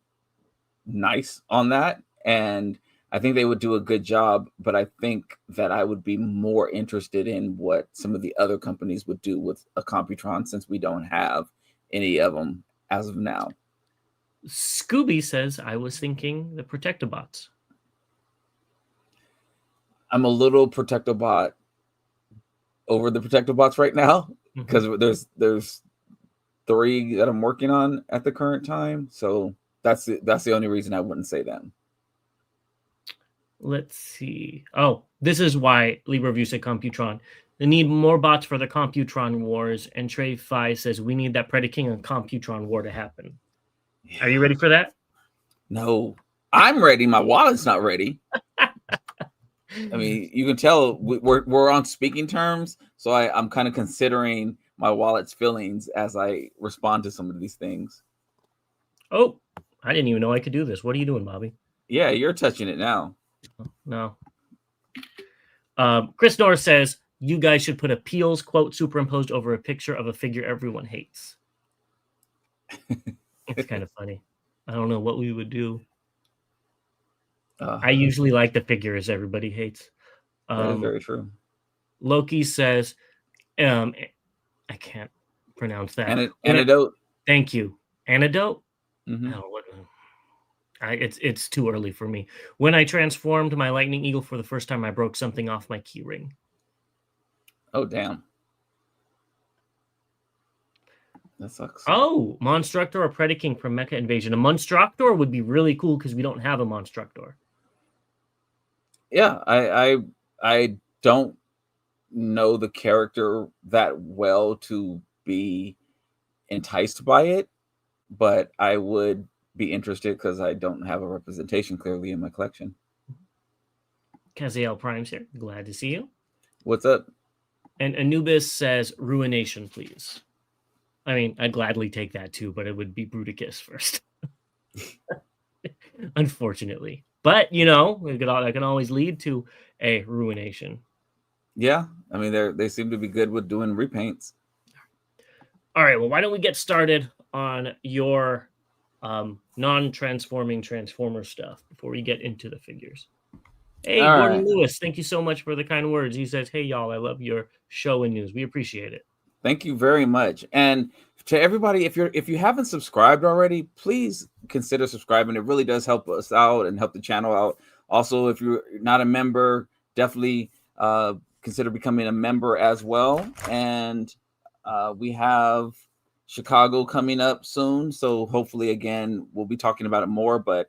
nice on that, and I think they would do a good job. But I think that I would be more interested in what some of the other companies would do with a Computron, since we don't have any of them as of now. Scooby says I was thinking the Protectobots. I'm a little Protectobot over the Protectobots right now because there's 3 that I'm working on at the current time. So that's the only reason I wouldn't say them. Let's see. Oh, this is why Libra Review said Computron. They need more bots for the Computron wars. And Trey Fi says we need that Predaking and Computron war to happen. Yeah. Are you ready for that? No, I'm ready. My wallet's not ready. I mean, you can tell we're on speaking terms, so I'm kind of considering my wallet's feelings as I respond to some of these things. Oh, I didn't even know I could do this. What are you doing, Bobby? Yeah, you're touching it now. No. Chris Norris says you guys should put a Peels quote superimposed over a picture of a figure everyone hates. It's kind of funny. I don't know what we would do. I usually like the figures everybody hates. That is very true. Loki says, I can't pronounce that. Antidote. Thank you. Antidote? Mm-hmm. It's too early for me. When I transformed my Lightning Eagle for the first time, I broke something off my key ring. Oh, damn. That sucks. Oh, Monstructor or Predaking from Mecha Invasion. A Monstructor would be really cool because we don't have a Monstructor. Yeah, I don't know the character that well to be enticed by it, but I would be interested because I don't have a representation clearly in my collection. Kaziel Prime's here. Glad to see you. What's up? And Anubis says Ruination, please. I mean, I'd gladly take that too, but it would be Bruticus first. Unfortunately. But, you know, that can always lead to a Ruination. Yeah. I mean, they seem to be good with doing repaints. All right. Well, why don't we get started on your non-transforming Transformer stuff before we get into the figures? Hey, all Gordon Lewis, thank you so much for the kind words. He says, hey, y'all, I love your show and news. We appreciate it. Thank you very much. And to everybody, if you haven't subscribed already, please consider subscribing. It really does help us out and help the channel out. Also, if you're not a member, definitely consider becoming a member as well. And we have Chicago coming up soon. So hopefully, again, we'll be talking about it more, but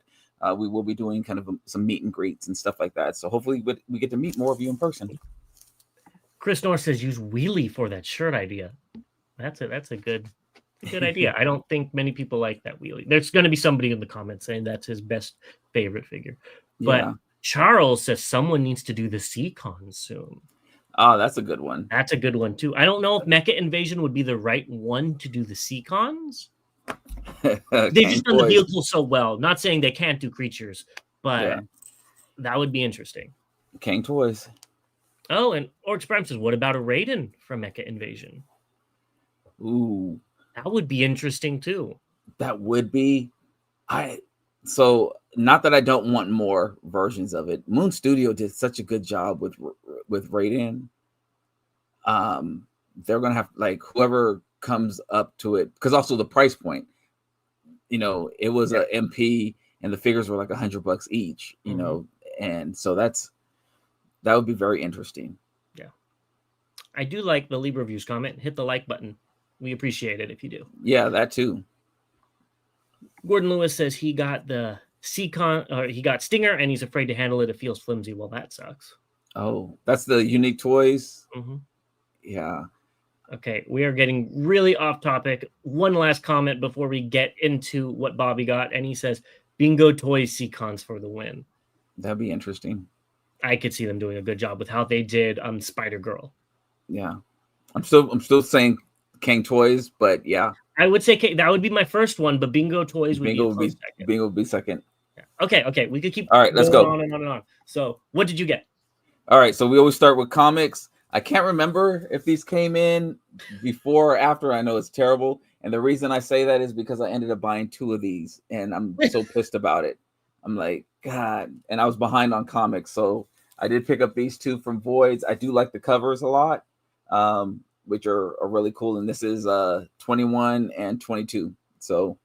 we will be doing kind of some meet and greets and stuff like that. So hopefully we get to meet more of you in person. Chris North says use Wheelie for that shirt idea. That's a good idea. I don't think many people like that Wheelie. There's going to be somebody in the comments saying that's his best favorite figure. But yeah. Charles says someone needs to do the Seacon soon. Oh, that's a good one. That's a good one too. I don't know if Mecha Invasion would be the right one to do the Seacons. They've just done the vehicles so well. Not saying they can't do creatures, but that would be interesting. King Toys. Oh, and Orcs Prime says, what about a Raiden from Mecha Invasion? Ooh. That would be interesting too. That would be. So not that I don't want more versions of it. Moon Studio did such a good job with Raiden. They're gonna have whoever comes up to it, because also the price point. You know, it was a MP and the figures were like $100 each. You know, and so that would be very interesting. Yeah, I do like the Libra Reviews comment. Hit the like button. We appreciate it if you do. Yeah, that too. Gordon Lewis says he got the Seacon, he got Stinger, and he's afraid to handle it. It feels flimsy. Well, that sucks. Oh, that's the unique toys. Mm-hmm. Yeah. Okay, we are getting really off topic. One last comment before we get into what Bobby got, and he says, "Bingo Toys Seacons for the win." That'd be interesting. I could see them doing a good job with how they did Spider Girl. Yeah, I'm still saying King Toys, but yeah, I would say that would be my first one, but Bingo Toys would Bingo be a close second. Bingo would be second. Yeah. Okay, we could keep. All right, let's go on and on and on. So, what did you get? All right, so we always start with comics. I can't remember if these came in before or after. I know it's terrible, and the reason I say that is because I ended up buying 2 of these, and I'm so pissed about it. I'm like, God, and I was behind on comics, so I did pick up these 2 from Voids. I do like the covers a lot, which are really cool, and this is 21 and 22. So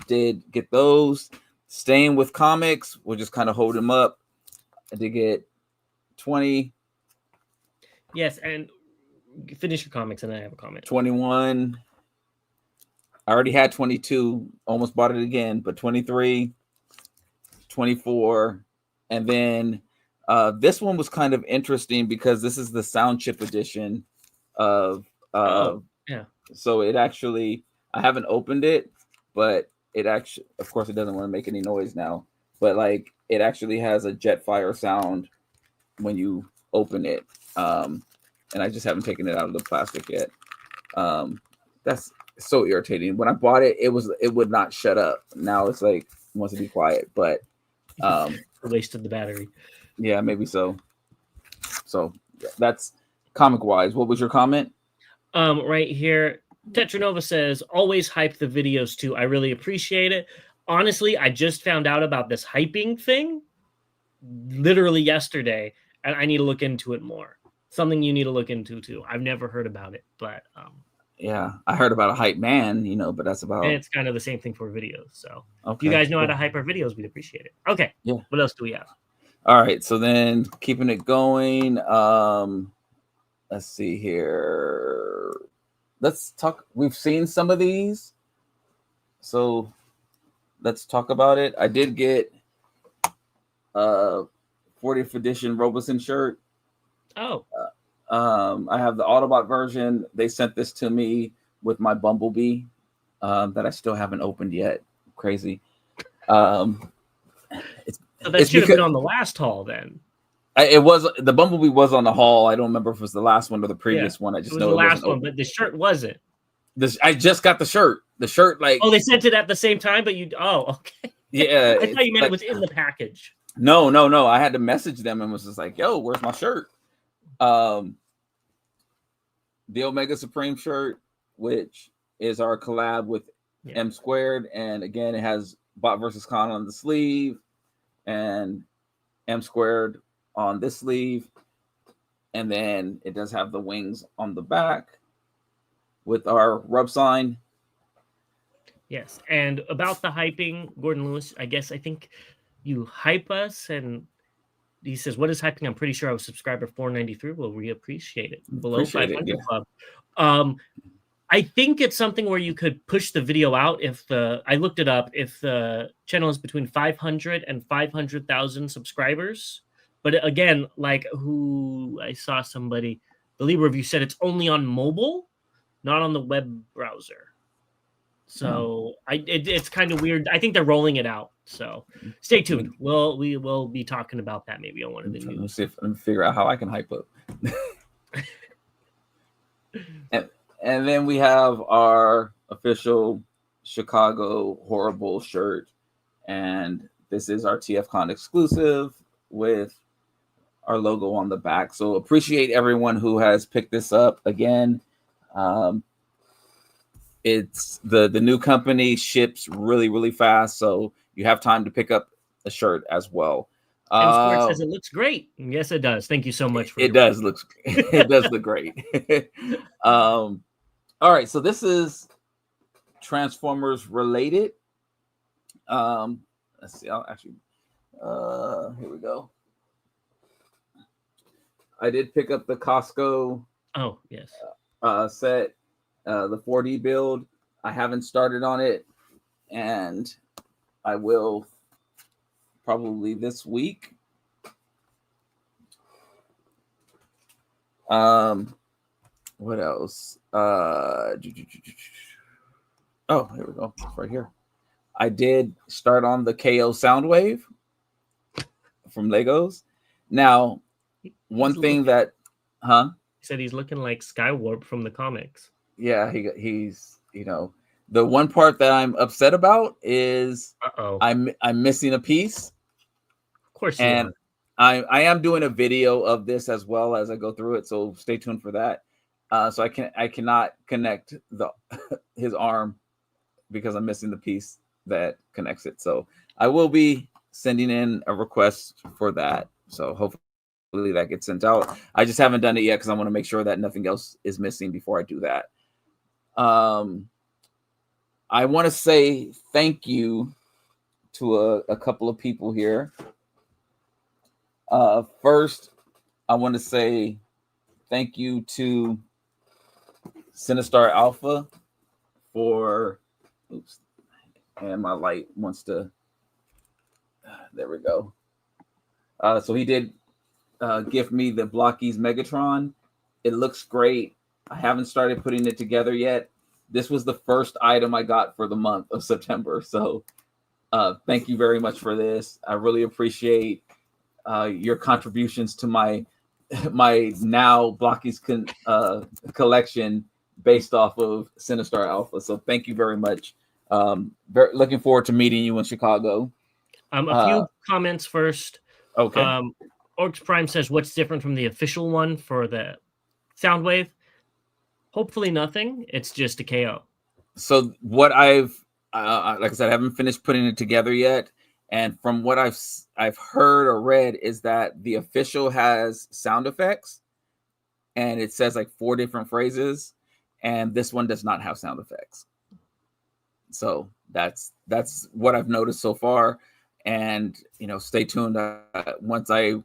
did get those. Staying with comics, we'll just kind of hold them up. I did get 20. Yes, and finish your comics, and then I have a comment. 21. I already had 22. Almost bought it again, but 23, 24, and then this one was kind of interesting because this is the sound chip edition of. Yeah. So it actually, I haven't opened it, but it actually, of course, it doesn't want to make any noise now. But like, it actually has a Jetfire sound when you open it, and I just haven't taken it out of the plastic yet. That's so irritating. When I bought it, it would not shut up. Now it's like it wants to be quiet, but wasted the battery. Yeah, maybe so. So that's comic wise. What was your comment? Right here, Tetranova says, "Always hype the videos too. I really appreciate it. Honestly, I just found out about this hyping thing literally yesterday, and I need to look into it more. Something you need to look into too. I've never heard about it, but yeah, I heard about a hype man, but that's about. And it's kind of the same thing for videos. So okay, if you guys know how to hype our videos, we'd appreciate it. Okay, yeah. What else do we have? All right, so then keeping it going. Let's see here. Let's talk. We've seen some of these, so let's talk about it. I did get 40th edition Robeson shirt. Oh. I have the Autobot version. They sent this to me with my Bumblebee that I still haven't opened yet. Crazy. So that should have been on the last haul then. It was, the Bumblebee was on the haul. I don't remember if it was the last one or the previous one. I just know the last one, but the shirt wasn't. I just got the shirt. The shirt, like, they sent it at the same time, but okay. Yeah, I thought you meant it was in the package. No. I had to message them and was just like, "Yo, where's my shirt?" The Omega Supreme shirt, which is our collab with M Squared, and again, it has Bot versus Con on the sleeve and M Squared on this sleeve, and then it does have the wings on the back with our rub sign. Yes, and about the hyping, Gordon Lewis, I think you hype us, and he says, "What is hyping?" I'm pretty sure I was subscriber 493. Well, we appreciate it. Below 500 club. I think it's something where you could push the video out I looked it up, if the channel is between 500 and 500,000 subscribers. But again, like I saw somebody, the Libra review said it's only on mobile, not on the web browser. So it's kind of weird. I think they're rolling it out. So stay tuned. We will be talking about that maybe on one of the news. Let me figure out how I can hype up. and then we have our official Chicago Horrible shirt, and this is our TFCon exclusive with our logo on the back. So appreciate everyone who has picked this up again. It's the new company ships really, really fast, so you have time to pick up a shirt as well. And Sport says it looks great. Yes, it does. Thank you so much for it. Does look great. All right, so this is Transformers related. Let's see. I'll actually. Here we go. I did pick up the Costco. Oh yes. Set. The 4D build. I haven't started on it, and I will probably this week. What else? Oh, here we go. It's right here. I did start on the KO Soundwave from Legos. Now, one thing that, he said he's looking like Skywarp from the comics. Yeah, he's the one part that I'm upset about is I'm missing a piece. Of course, and I am doing a video of this as well as I go through it, so stay tuned for that. So I cannot connect his arm because I'm missing the piece that connects it. So I will be sending in a request for that. So hopefully that gets sent out. I just haven't done it yet because I want to make sure that nothing else is missing before I do that. I want to say thank you to a couple of people here. First, I want to say thank you to Sinistar Alpha for, oops, and my light wants to, there we go. So he did gift me the Blockies Megatron. It looks great. I haven't started putting it together yet. This was the first item I got for the month of September. So thank you very much for this. I really appreciate your contributions to my now Blockies collection based off of Sinistar Alpha. So thank you very much. Looking forward to meeting you in Chicago. A few comments first. Okay. Orcs Prime says, what's different from the official one for the Soundwave? Hopefully nothing. It's just a KO. So what I've, like I said, I haven't finished putting it together yet. And from what I've heard or read is that the official has sound effects and it says like 4 different phrases, and this one does not have sound effects. So that's what I've noticed so far. And, stay tuned. Once I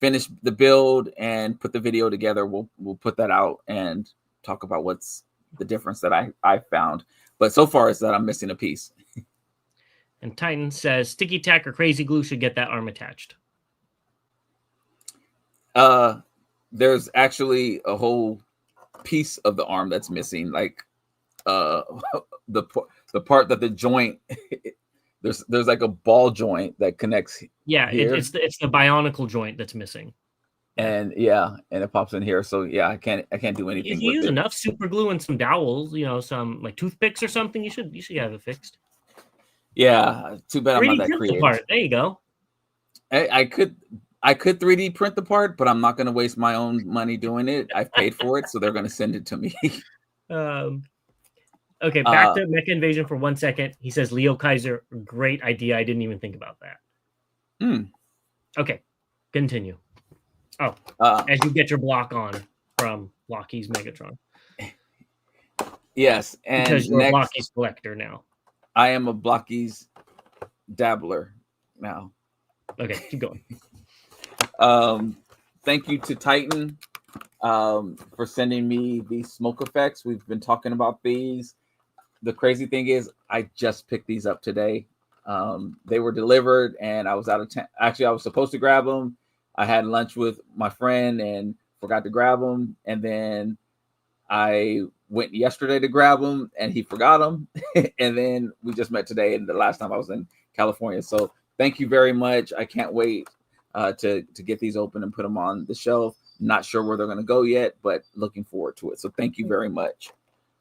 finish the build and put the video together, we'll put that out and talk about what's the difference that I found. But so far is that I'm missing a piece. And Titan says sticky tack or crazy glue should get that arm attached. There's actually a whole piece of the arm that's missing, like the part that the joint there's like a ball joint that connects. Yeah, it's the bionicle joint that's missing. And it pops in here. So yeah, I can't do anything. If you use enough super glue and some dowels, some like toothpicks or something, you should have it fixed. Yeah, too bad I'm not that creative. Part. There you go. I could 3D print the part, but I'm not going to waste my own money doing it. I've paid for it, so they're going to send it to me. Okay, back to Mecha Invasion for 1 second. He says, Leo Kaiser, great idea. I didn't even think about that. Okay, continue. Oh, as you get your block on from Blockies Megatron. Yes, and because you're a Blockies collector now. I am a Blockies dabbler now. Okay, keep going. Thank you to Titan for sending me these smoke effects. We've been talking about these. The crazy thing is I just picked these up today. They were delivered and I was out of town. Actually, I was supposed to grab them. I had lunch with my friend and forgot to grab them. And then I went yesterday to grab them and he forgot them. And then we just met today and the last time I was in California. So thank you very much. I can't wait to get these open and put them on the shelf. Not sure where they're going to go yet, but looking forward to it. So thank you very much.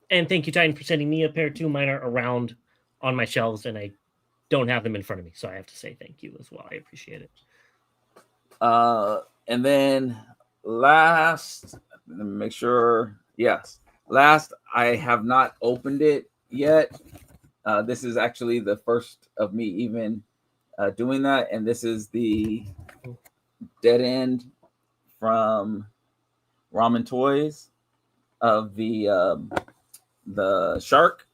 And thank you, Titan, for sending me a pair too. Mine are around on my shelves and I don't have them in front of me. So I have to say thank you as well. I appreciate it. And then last, let me make sure. Yes. Last, I have not opened it yet. This is actually the first of me even doing that. And this is the dead end from Ramen Toys of the shark.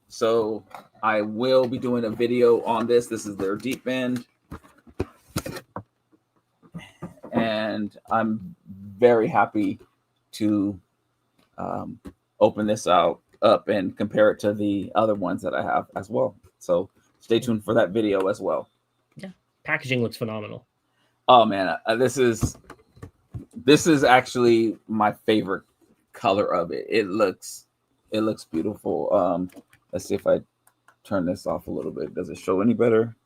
So I will be doing a video on this. This is their deep end. And I'm very happy to open this up and compare it to the other ones that I have as well. So stay tuned for that video as well. Yeah, packaging looks phenomenal. Oh man, this is actually my favorite color of it. It looks beautiful. Let's see if I turn this off a little bit. Does it show any better?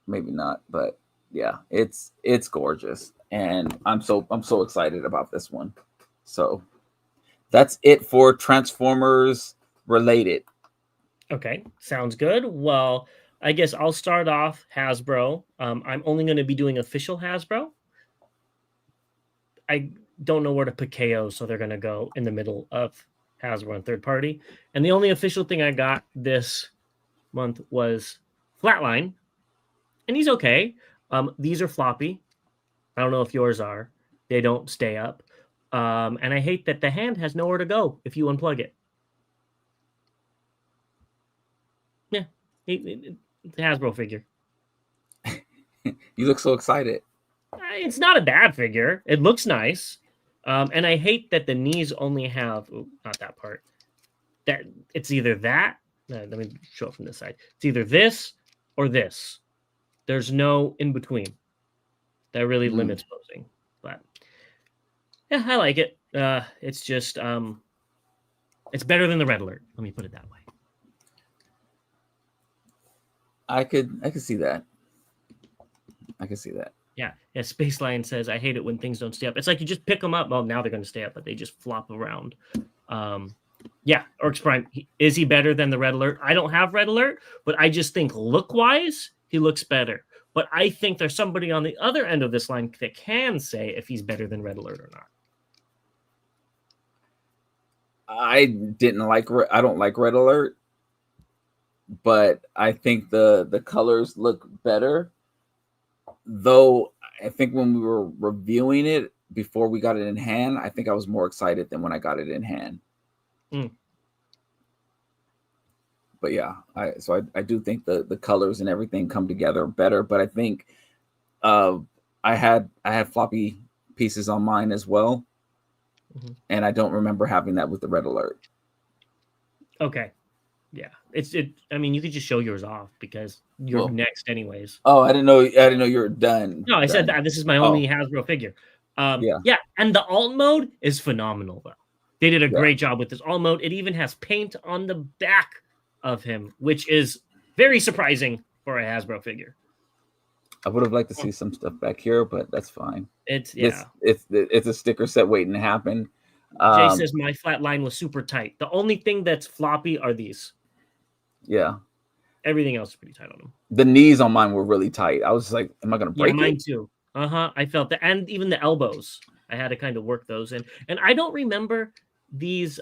Maybe not, but yeah, it's gorgeous, and I'm so excited about this one. So that's it for Transformers related. Okay, sounds good. Well, I guess I'll start off Hasbro. I'm only going to be doing official Hasbro. I don't know where to put KO, so they're going to go in the middle of Hasbro and third party. And the only official thing I got this month was Flatline, and he's okay. These are floppy. I don't know if yours are. They don't stay up. And I hate that the hand has nowhere to go if you unplug it. Yeah, it's a Hasbro figure. You look so excited. It's not a bad figure. It looks nice. And I hate that the knees only have, not that part. That it's either that. Let me show it from this side. It's either this or this. There's no in between. That really limits posing. But yeah, I like it. It's just it's better than the Red Alert. Let me put it that way. I could see that. I can see that. Yeah. Space Lion says, I hate it when things don't stay up. It's like you just pick them up. Well, now they're going to stay up, but they just flop around. Yeah, Orcs Prime. Is he better than the Red Alert? I don't have Red Alert, but I just think look-wise, he looks better. But I think there's somebody on the other end of this line that can say if he's better than Red Alert or not. I don't like Red Alert, but I think the colors look better. Though I think when we were reviewing it before we got it in hand, I think I was more excited than when I got it in hand. But yeah, I do think the colors and everything come together better. But I think I had floppy pieces on mine as well, and I don't remember having that with the Red Alert. Okay. Yeah, I mean, you could just show yours off because you're next, anyways. Oh, I didn't know you were done. No, I said that this is my only Hasbro figure. Yeah, and the alt mode is phenomenal. Though they did a great job with this alt mode. It even has paint on the back of him, which is very surprising for a Hasbro figure. I would have liked to see some stuff back here, but that's fine. It's a sticker set waiting to happen. Jay says my flat line was super tight. The only thing that's floppy are these. Yeah. Everything else is pretty tight on them. The knees on mine were really tight. I was like, am I going to break it? Mine too. I felt that. And even the elbows. I had to kind of work those in. And I don't remember these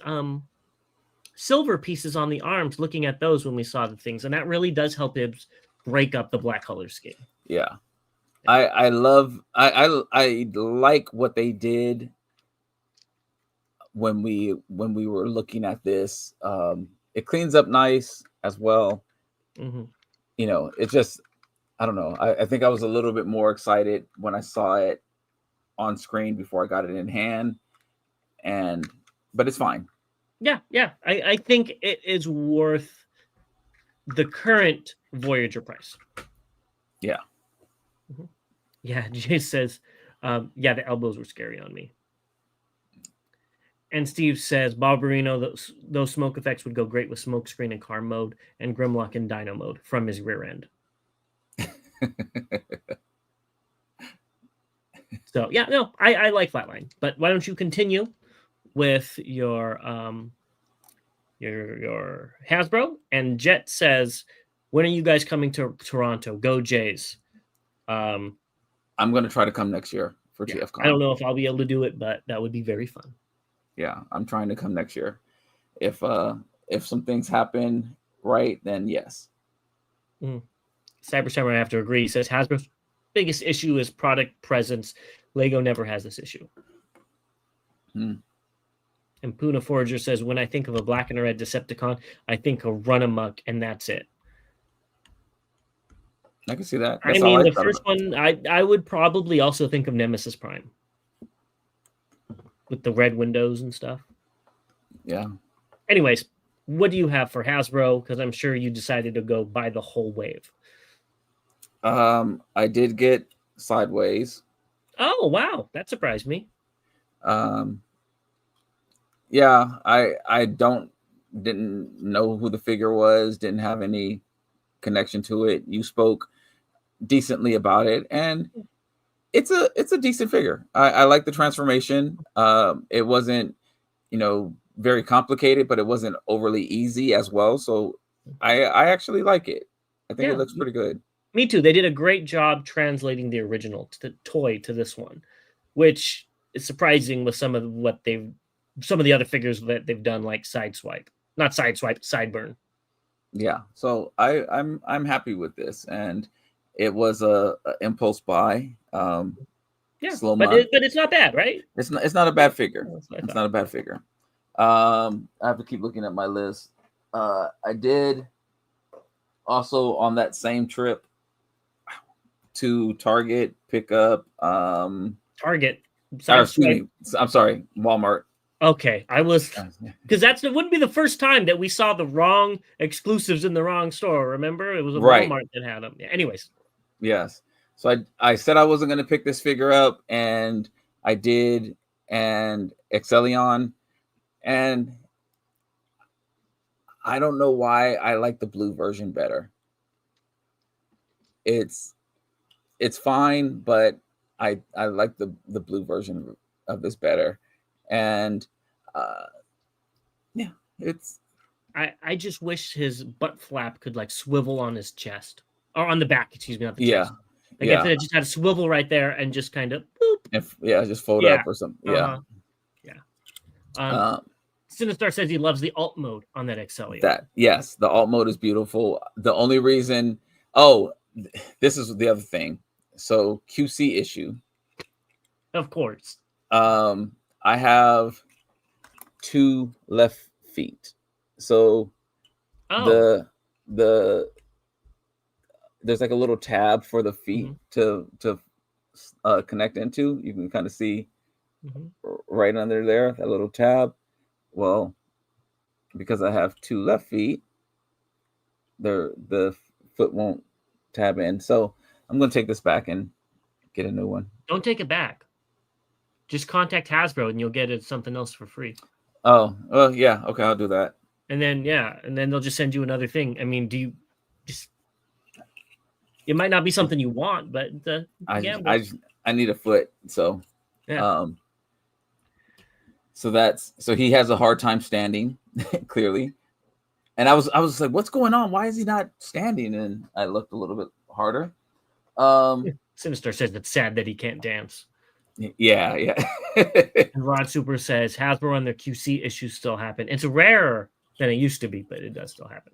silver pieces on the arms, looking at those when we saw the things. And that really does help it break up the black color scheme. Yeah. I like what they did when we were looking at this. It cleans up nice as well. You know, it's just, I don't know. I think I was a little bit more excited when I saw it on screen before I got it in hand, but it's fine. Yeah. I think it is worth the current Voyager price. Yeah. Yeah, Jay says, the elbows were scary on me. And Steve says, Bob Barino, those smoke effects would go great with smoke screen and car mode and Grimlock in Dino mode from his rear end. So, yeah, no, I like Flatline. But why don't you continue with your Hasbro? And Jet says, when are you guys coming to Toronto? Go Jays. I'm going to try to come next year for TFCon. I don't know if I'll be able to do it, but that would be very fun. Yeah, I'm trying to come next year. If some things happen right, then yes. Cyber Samurai, I have to agree. He says Hasbro's biggest issue is product presence. Lego never has this issue. And Puna Forager says, when I think of a black and a red Decepticon, I think of Run Amok, and that's it. I can see that. That's the first one, I would probably also think of Nemesis Prime. With the red windows and stuff. Yeah. Anyways, what do you have for Hasbro? Because I'm sure you decided to go buy the whole wave. I did get Sideways. Oh wow, that surprised me. Yeah, I didn't know who the figure was, didn't have any connection to it. You spoke decently about it, and it's a decent figure. I like the transformation. It wasn't, very complicated, but it wasn't overly easy as well. So I actually like it. I think it looks pretty good. Me too. They did a great job translating the original toy to this one, which is surprising with some of the other figures that they've done, like Sideburn. Yeah. So I'm happy with this, and it was a impulse buy. Yeah, slow but month. it's not bad, right? It's not a bad figure. It's not a bad figure. I have to keep looking at my list. I did also on that same trip to Target pick up Target. I'm sorry, Walmart. Okay, I was because it wouldn't be the first time that we saw the wrong exclusives in the wrong store. Remember, it was a Walmart that had them. Yeah, anyways, yes. So I said I wasn't going to pick this figure up, and I did, and Excellion, and I don't know why I like the blue version better. It's fine, but I like the blue version of this better, and yeah, it's. I just wish his butt flap could like swivel on his chest or on the back. Excuse me, not the chest. Like if it just had a swivel right there and just kind of boop. Just fold up or something. Yeah. Sinistar says he loves the alt mode on that Excellion. Yes, the alt mode is beautiful. The only reason, this is the other thing. So QC issue. Of course. I have 2 left feet. So there's like a little tab for the feet to connect into. You can kind of see right under there, that little tab. Well, because I have 2 left feet, the foot won't tab in. So I'm going to take this back and get a new one. Don't take it back. Just contact Hasbro and you'll get something else for free. Oh, well, yeah. Okay, I'll do that. And then they'll just send you another thing. I mean, it might not be something you want, but I need a foot. So, so he has a hard time standing, clearly. And I was like, what's going on? Why is he not standing? And I looked a little bit harder. Sinister says it's sad that he can't dance. Yeah. And Rod Super says Hasbro and their QC issues still happen. It's rarer than it used to be, but it does still happen.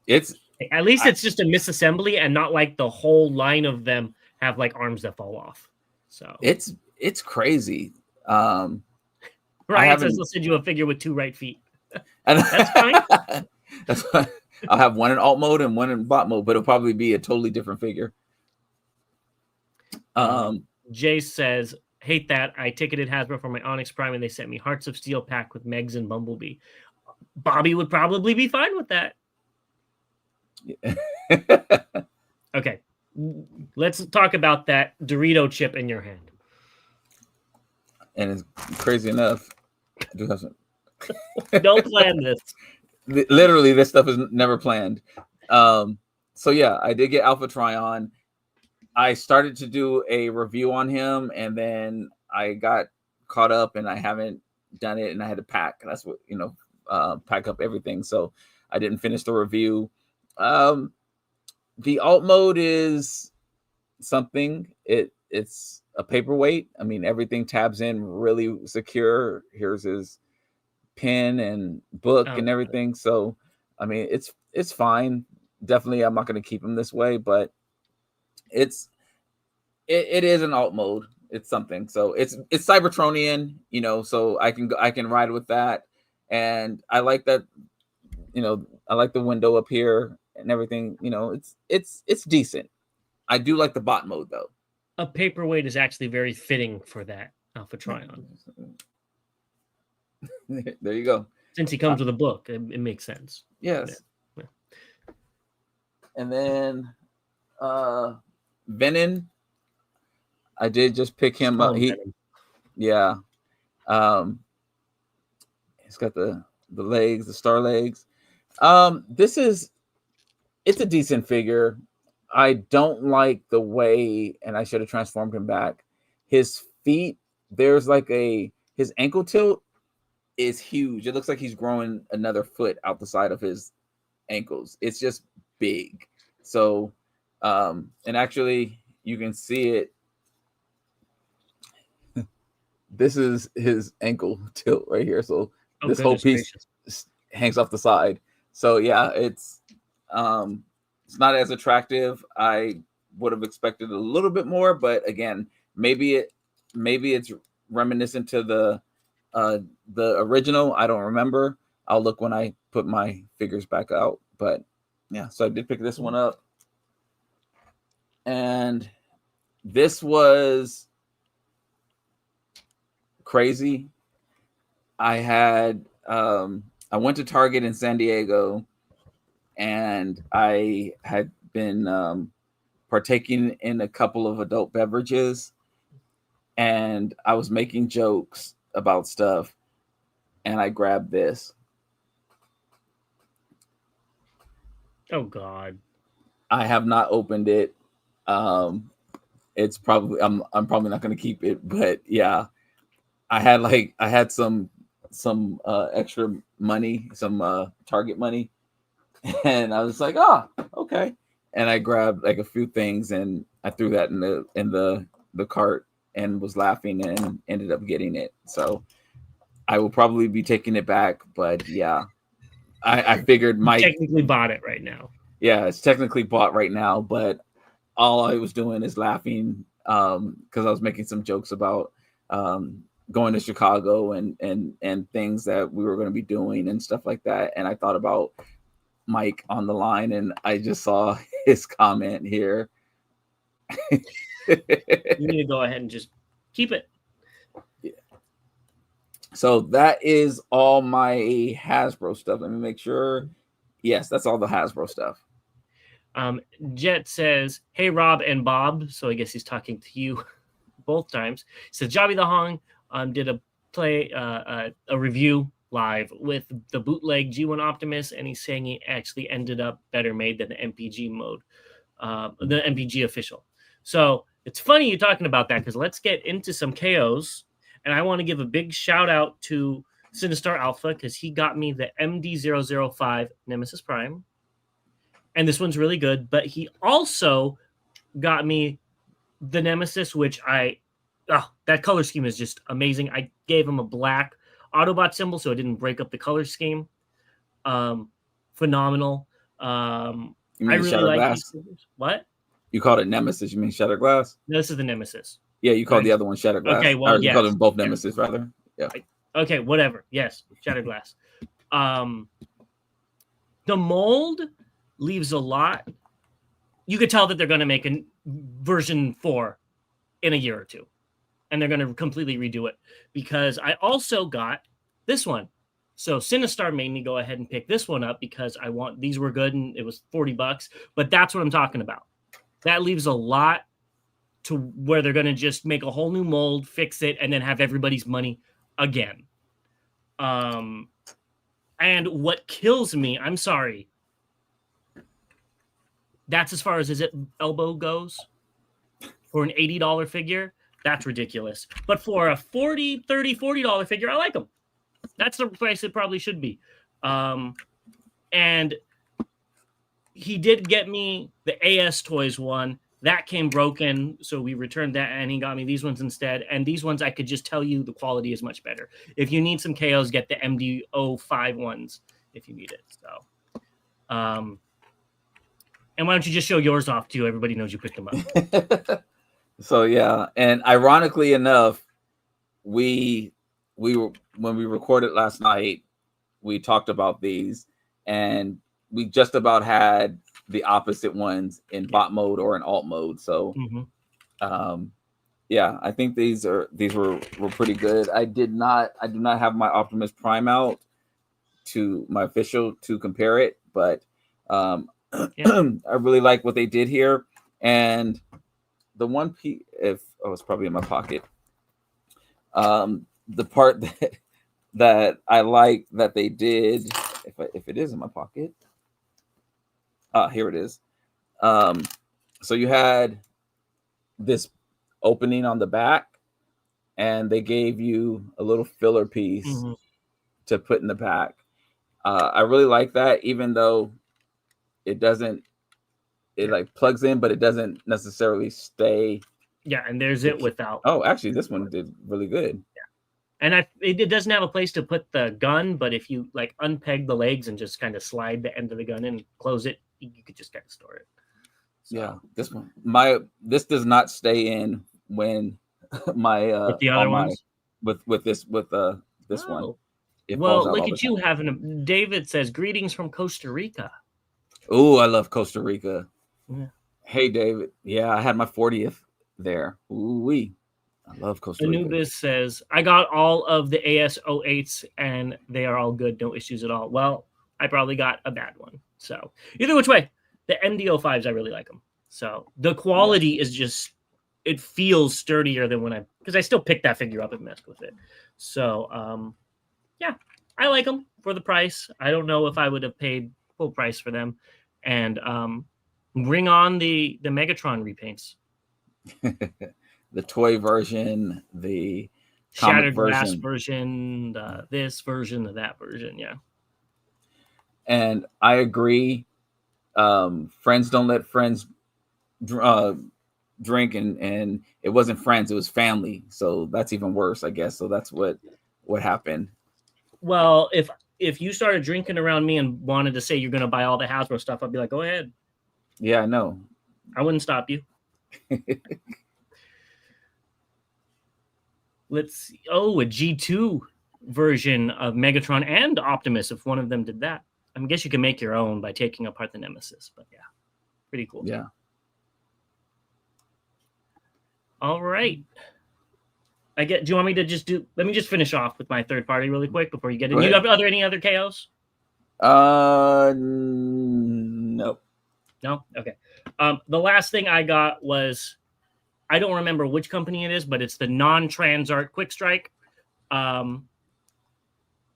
It's just a misassembly and not like the whole line of them have like arms that fall off. So it's crazy. Ryan says they'll send you a figure with 2 right feet. That's fine. That's fine. I'll have one in alt mode and one in bot mode, but it'll probably be a totally different figure. Jay says, hate that. I ticketed Hasbro for my Onyx Prime and they sent me Hearts of Steel pack with Megs and Bumblebee. Bobby would probably be fine with that. Okay. Let's talk about that Dorito chip in your hand. And it's crazy enough. I do have some. Don't plan this. Literally, this stuff is never planned. So yeah, I did get Alpha Trion. I started to do a review on him, and then I got caught up, and I haven't done it, and I had to pack. That's what pack up everything. So I didn't finish the review. The alt mode is something. It's a paperweight. I mean, everything tabs in really secure. Here's his pen and book and everything. So, I mean, it's fine. Definitely, I'm not going to keep him this way, but it is an alt mode. It's something. So it's Cybertronian, so I can ride with that. And I like that, I like the window up here and everything, it's decent. I do like the bot mode though. A paperweight is actually very fitting for that Alpha Trion. There you go. Since he comes with a book, it makes sense. Yes. Yeah. And then Venom, I did just pick him up. Yeah. He's got the legs, the star legs. It's a decent figure. I don't like the way, and I should have transformed him back. His feet, there's like his ankle tilt is huge. It looks like he's growing another foot out the side of his ankles. It's just big. So, and actually you can see it. This is his ankle tilt right here. So this whole piece hangs off the side. So yeah, it's not as attractive. I would have expected a little bit more, but again, maybe it's reminiscent to the original. I don't remember. I'll look when I put my figures back out. But yeah, so I did pick this one up. And this was crazy. I went to Target in San Diego, and I had been partaking in a couple of adult beverages, and I was making jokes about stuff, and I grabbed this. Oh God. I have not opened it. It's probably I'm probably not going to keep it, but yeah, I had some extra money, some Target money, and I was like, oh, okay, and I grabbed like a few things and I threw that in the cart and was laughing and ended up getting it. So I will probably be taking it back, but yeah, I figured Mike technically bought it right now. Yeah, it's technically bought right now, but all I was doing is laughing because I was making some jokes about going to Chicago and things that we were going to be doing and stuff like that. And I thought about Mike on the line, and I just saw his comment here. You need to go ahead and just keep it. Yeah. So that is all my Hasbro stuff. Let me make sure. Yes, that's all the Hasbro stuff. Jet says, "Hey Rob and Bob." So I guess he's talking to you both times. He says, "Jobby the Hong did a review live with the bootleg G1 Optimus, and he's saying he actually ended up better made than the MPG mode, the MPG official." So it's funny you're talking about that, because let's get into some KOs, and I want to give a big shout out to Sinistar Alpha, because he got me the MD-005 Nemesis Prime. And this one's really good, but he also got me the Nemesis, which that color scheme is just amazing. I gave him a black Autobot symbol so it didn't break up the color scheme. Phenomenal. I really like these figures. What? You called it Nemesis. You mean Shattered Glass? No, this is the Nemesis. Yeah, you called the other one Shattered Glass. Okay, well, you called them both Nemesis, rather. Yeah. Okay, whatever. Yes, Shattered Glass. The mold leaves a lot. You could tell that they're going to make a version 4 in a year or two, and they're going to completely redo it, because I also got this one. So Sinistar made me go ahead and pick this one up because these were good, and it was $40, but that's what I'm talking about. That leaves a lot to where they're going to just make a whole new mold, fix it, and then have everybody's money again. And what kills me, I'm sorry, that's as far as his elbow goes. For an $80 figure, that's ridiculous. But for a $40 figure, I like them. That's the price it probably should be. And he did get me the AS Toys one. That came broken, so we returned that, and he got me these ones instead. And these ones, I could just tell you the quality is much better. If you need some KOs, get the MD-05 ones if you need it. So, and why don't you just show yours off too? Everybody knows you picked them up. So yeah, and ironically enough, we were, when we recorded last night, we talked about these, and we just about had the opposite ones in bot mode or in alt mode. So yeah, I think these were pretty good. I do not have my Optimus Prime out. to my official to compare it, but Yeah. I really like what they did here. And the one piece, it's probably in my pocket. The part that I like that they did, if it is in my pocket, here it is. So you had this opening on the back, and they gave you a little filler piece to put in the back. I really like that, even though it doesn't, it like plugs in, but it doesn't necessarily stay. Yeah, and there's it without. Oh, actually, this one did really good. Yeah, and it doesn't have a place to put the gun, but if you like unpeg the legs and just kind of slide the end of the gun in and close it, you could just kind of store it. So, yeah, this one, this does not stay in when my with the other ones with this one. Well, look at you having a. David says greetings from Costa Rica. Oh, I love Costa Rica. Yeah. Hey, David. Yeah, I had my 40th there. Ooh-wee. I love Costa Rica. Anubis says, I got all of the AS08s and they are all good. No issues at all. Well, I probably got a bad one. So either which way, the MD05s, I really like them. So the quality is just, it feels sturdier than when because I still pick that figure up and mess with it. So, yeah, I like them for the price. I don't know if I would have paid full price for them. And bring on the Megatron repaints. The toy version, the Shattered Glass version, this version, that version, yeah. And I agree. Friends don't let friends drink, and it wasn't friends, it was family. So that's even worse, I guess. So that's what happened. Well, if you started drinking around me and wanted to say you're going to buy all the Hasbro stuff, I'd be like, go ahead. Yeah, I know. I wouldn't stop you. Let's see. Oh, a G2 version of Megatron and Optimus, if one of them did that. I guess you can make your own by taking apart the Nemesis, but yeah, pretty cool. Yeah. All right. Do you want me to let me just finish off with my third party really quick before you get in. You have any other KOs? No. No? Okay. The last thing I got was, I don't remember which company it is, but it's the non-Transart Quick Strike.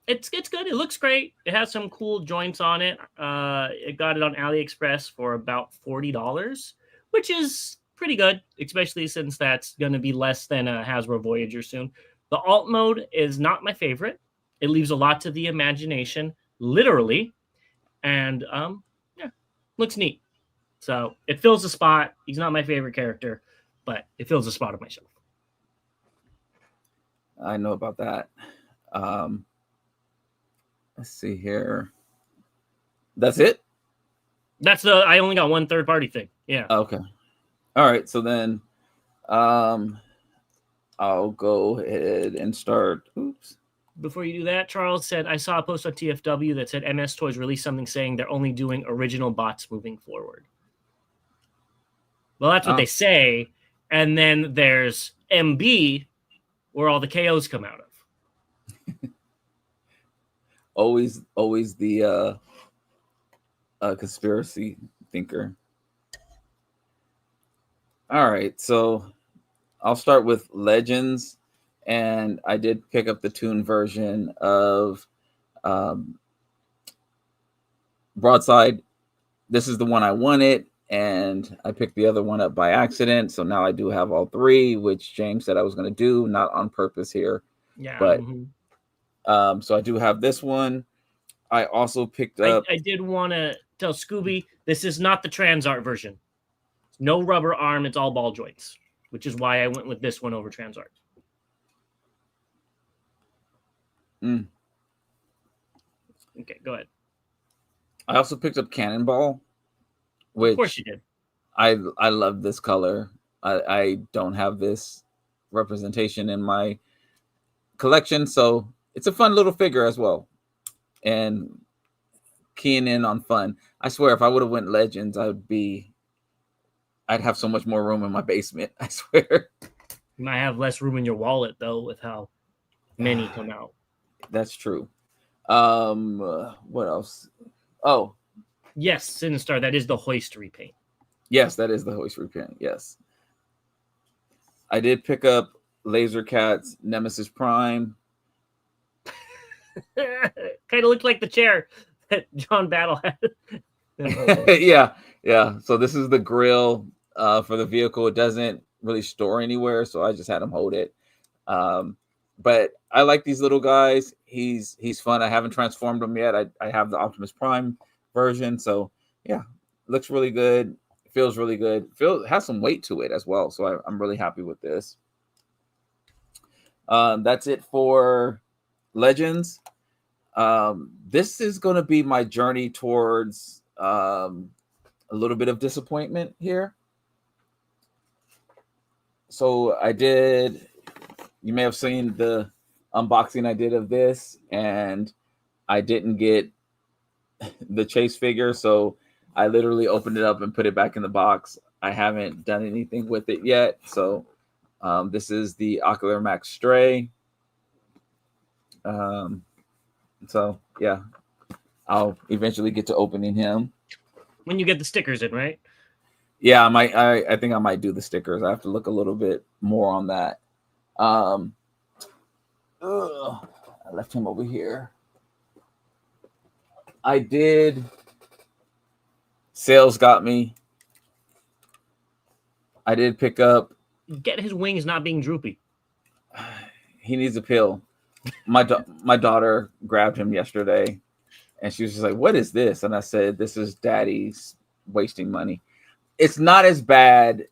It's good. It looks great. It has some cool joints on it. It got it on AliExpress for about $40, which is pretty good, especially since that's going to be less than a Hasbro Voyager soon. The alt mode is not my favorite. It leaves a lot to the imagination, literally. And yeah, looks neat. So it fills a spot. He's not my favorite character, but it fills a spot on my shelf. I know about that. Let's see here. That's it? I only got one third party thing. Yeah. Okay. All right. So then I'll go ahead and start. Oops. Before you do that, Charles said, I saw a post on TFW that said MS Toys released something saying they're only doing original bots moving forward. Well, that's what they say. And then there's MB, where all the KOs come out of. always the conspiracy thinker. All right, so I'll start with Legends, and I did pick up the Toon version of Broadside. This is the one I wanted, and I picked the other one up by accident. So now I do have all three, which James said I was going to do, not on purpose here. Yeah. But so I do have this one. I also picked up. I did want to tell Scooby, this is not the Transart version. No rubber arm, it's all ball joints, which is why I went with this one over Transart. Okay, go ahead. I also picked up Cannonball, which of course you did. I love this color. I don't have this representation in my collection, so it's a fun little figure as well. And keying in on fun. I swear, if I would have went Legends, I'd have so much more room in my basement. I swear. You might have less room in your wallet though, with how many come out. That's true. What else? Oh, Yes, Sinistar. That is the hoist repaint. yes, that is the hoist repaint. Yes, I did pick up Laser Cat's Nemesis Prime. Kind of looked like the chair that John Battle had. Yeah, yeah. So this is the grill for the vehicle. It doesn't really store anywhere, so I just had him hold it. But I like these little guys. He's fun. I haven't transformed him yet. I have the Optimus Prime version, so yeah, looks really good. Feels really good. Has some weight to it as well. So I'm really happy with this. That's it for Legends. This is going to be my journey towards a little bit of disappointment here. So you may have seen the unboxing I did of this, and I didn't get the Chase figure, so I literally opened it up and put it back in the box. I haven't done anything with it yet, so this is the Ocular Max Stray. So yeah, I'll eventually get to opening him when you get the stickers in, right? Yeah, I think I might do the stickers. I have to look a little bit more on that. I left him over here. I did. Sales got me. I did pick up. Get his wings not being droopy. He needs a pill. My daughter grabbed him yesterday, and she was just like, "What is this?" And I said, "This is Daddy's wasting money." It's not as bad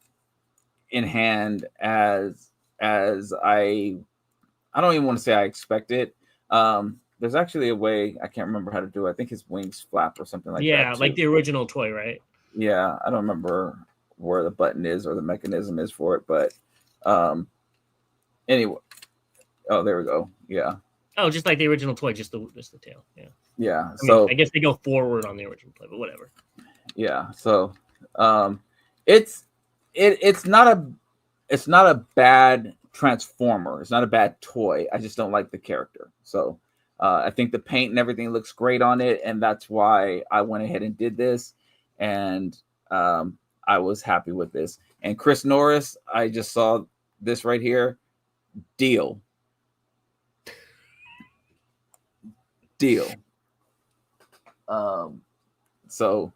in hand as I don't even want to say I expect it. There's actually a way, I can't remember how to do it. I think his wings flap or something like that. Yeah, like the original toy, right? Yeah, I don't remember where the button is or the mechanism is for it, but anyway. Oh, there we go. Yeah. Oh, just like the original toy, just the tail. Yeah. Yeah. I guess they go forward on the original toy, but whatever. Yeah. So it's not a bad Transformer. It's not a bad toy. I just don't like the character. So I think the paint and everything looks great on it, and that's why I went ahead and did this. And I was happy with this. And Chris Norris, I just saw this right here. Deal. So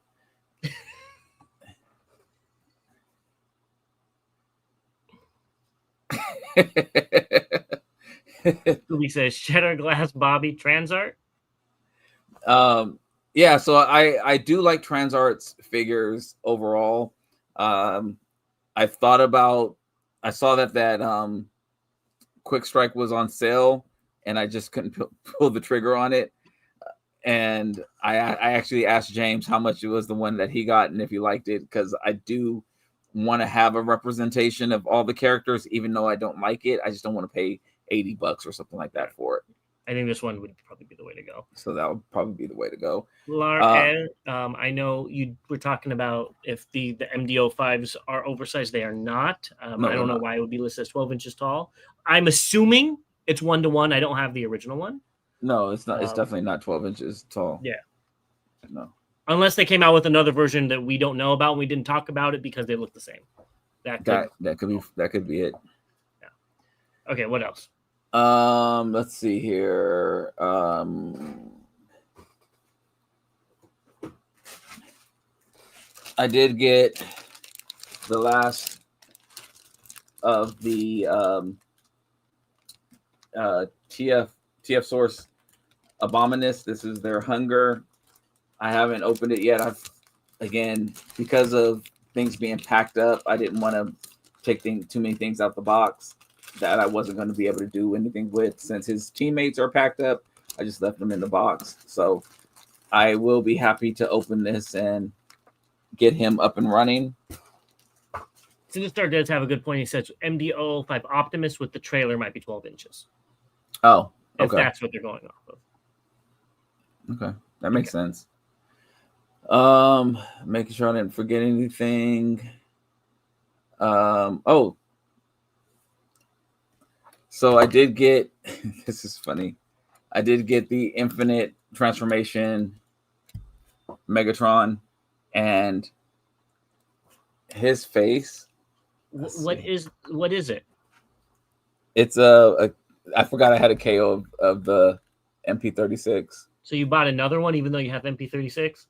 Scooby says Cheddar Glass Bobby Transart. Yeah, so I do like Transart's figures overall. I saw that Quick Strike was on sale, and I just couldn't pull the trigger on it. And I actually asked James how much it was the one that he got and if he liked it, because I do want to have a representation of all the characters, even though I don't like it. I just don't want to pay $80 or something like that for it. I think this one would probably be the way to go. So that would probably be the way to go. I know you were talking about if the MD-05s are oversized. They are not. No, I don't know why it would be listed as 12 inches tall. I'm assuming it's 1-to-1. I don't have the original one. No, it's not. It's definitely not 12 inches tall. Yeah. No. Unless they came out with another version that we don't know about and we didn't talk about it because they look the same. That could be it. Yeah. Okay, what else? Let's see here. I did get the last of the TF Source Abominus. This is their Hunger. I haven't opened it yet. Again, because of things being packed up, I didn't want to take too many things out the box that I wasn't going to be able to do anything with. Since his teammates are packed up, I just left them in the box. So I will be happy to open this and get him up and running. Sinistar does have a good point. He says MD-05 Optimus with the trailer might be 12 inches. Oh, okay. If that's what they're going off of. Okay, that makes sense. Making sure I didn't forget anything. So I did get, this is funny. I did get the Infinite Transformation Megatron, and his face. What is it? It's I forgot I had a KO of the MP36. So you bought another one, even though you have MP36?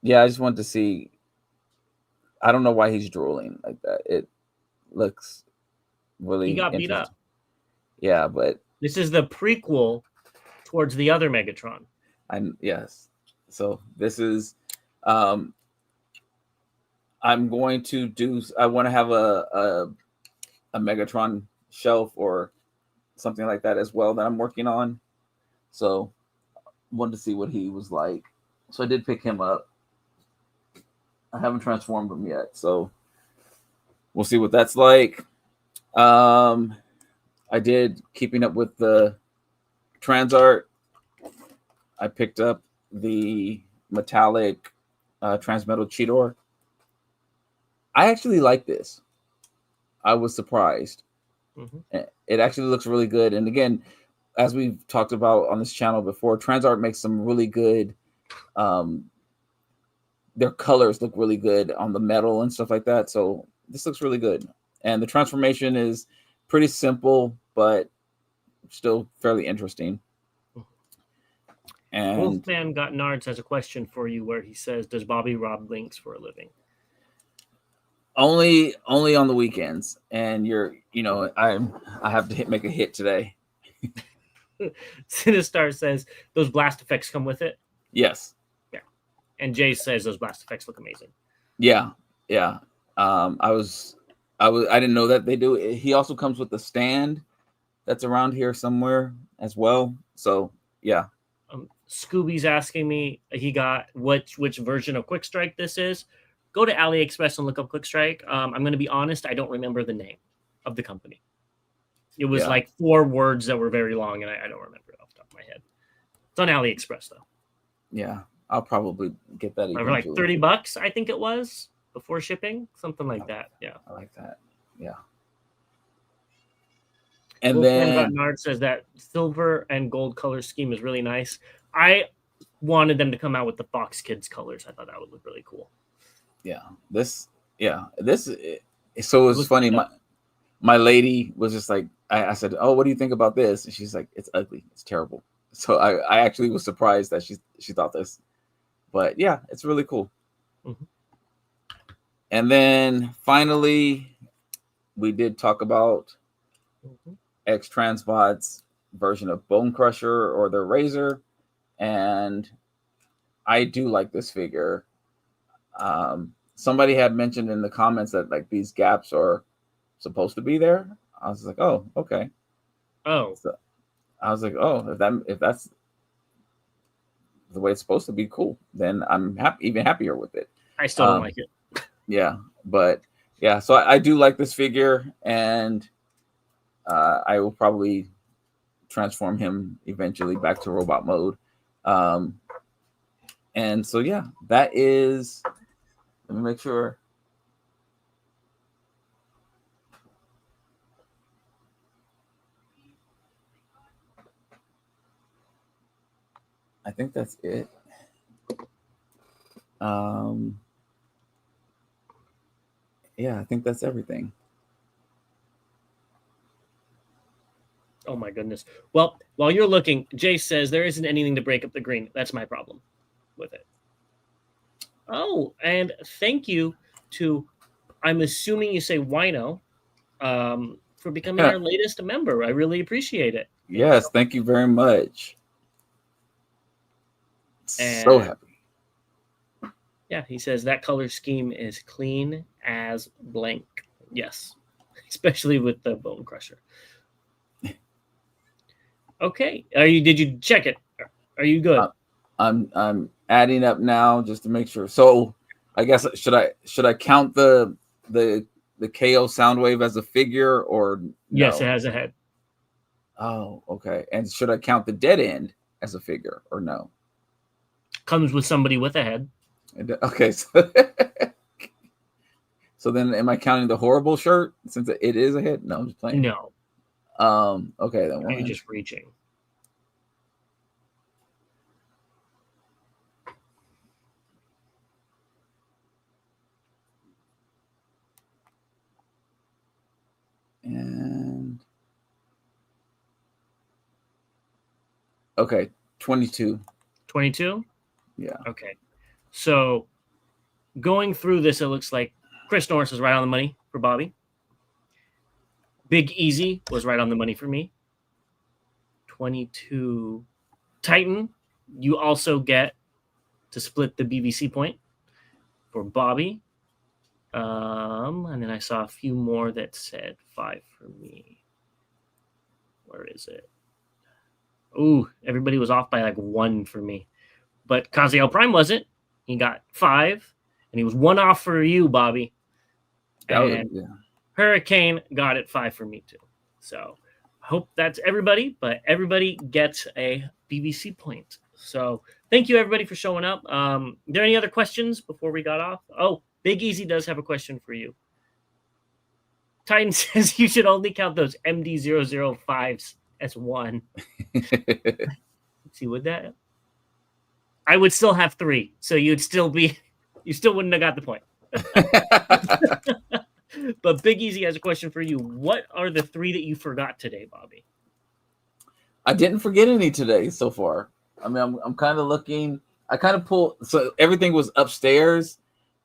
Yeah, I just wanted to see. I don't know why he's drooling like that. It looks really He got beat interesting. up. Yeah, but this is the prequel towards the other Megatron. Yes. So this is I'm going to do. I want to have a Megatron shelf or something like that as well that I'm working on. So wanted to see what he was like. So I did pick him up. I haven't transformed him yet, so we'll see what that's like. I did keeping up with the Transart. I picked up the metallic Transmetal Cheetor. I actually like this. I was surprised. Mm-hmm. It actually looks really good. And again, as we've talked about on this channel before, Transart makes some really good. Their colors look really good on the metal and stuff like that. So this looks really good. And the transformation is pretty simple, but still fairly interesting. And Wolfman Got Nards has a question for you where he says, does Bobby rob links for a living? Only on the weekends. And I have to make a hit today. Sinistar says, those blast effects come with it? Yes. Yeah. And Jay says those blast effects look amazing. Yeah. Yeah. I didn't know that they do. He also comes with a stand that's around here somewhere as well. So yeah. Scooby's asking me he got which version of Quick Strike this is. Go to AliExpress and look up Quick Strike. I'm going to be honest, I don't remember the name of the company. It was like 4 words that were very long, and I don't remember it off the top of my head. It's on AliExpress though. Yeah, I'll probably get that for like $30, I think it was, before shipping, something like that. Yeah, I like that. Yeah. And Wolfman then Nard says that silver and gold color scheme is really nice. I wanted them to come out with the Fox Kids colors. I thought that would look really cool. Yeah, this. So it was funny. My lady was just like, I said, "Oh, what do you think about this?" And she's like, "It's ugly. It's terrible." So I actually was surprised that she thought this, but yeah, it's really cool. Mm-hmm. And then finally, we did talk about X Transbot's version of Bone Crusher or the Razor, and I do like this figure. Somebody had mentioned in the comments that like these gaps are supposed to be there. I was like, oh, okay. Oh, so I was like, oh, if that's the way it's supposed to be, cool. Then I'm even happier with it. I still don't like it. Yeah, but yeah, so I do like this figure, and I will probably transform him eventually back to robot mode. And so yeah, that is. Let me make sure. I think that's it. Yeah, I think that's everything. Oh my goodness. Well, while you're looking, Jay says there isn't anything to break up the green. That's my problem with it. Oh, and thank you to, I'm assuming you say Wino, for becoming our latest member. I really appreciate it. Yes, thank you very much. So happy. Yeah, he says that color scheme is clean as blank. Yes, especially with the Bone Crusher. Okay, did you check it? Are you good? I'm adding up now just to make sure. So I guess should I count the KO Soundwave as a figure or no? Yes, it has a head. Oh, okay. And should I count the Dead End as a figure or no? Comes with somebody with a head. Okay, so then am I counting the Horrible shirt since it is a head? No, I'm just playing. No. Okay, then you're just reaching. Okay, 22. 22? Yeah. Okay. So going through this, it looks like Chris Norris is right on the money for Bobby. Big Easy was right on the money for me. 22. Titan, you also get to split the BBC point for Bobby. And then I saw a few more that said 5 for me. Where is it? Ooh, everybody was off by like 1 for me. But Kaziel Prime wasn't. He got 5, and he was 1 off for you, Bobby. And Hurricane got it 5 for me too. So I hope that's everybody, but everybody gets a BBC point. So thank you everybody for showing up. Are there any other questions before we got off? Oh, Big Easy does have a question for you. Titan says you should only count those MD005s as 1. Let's see, would that? I would still have 3, so you still wouldn't have got the point. But Big Easy has a question for you. What are the 3 that you forgot today, Bobby? I didn't forget any today so far. I mean, I'm kind of looking. I kind of pulled. So everything was upstairs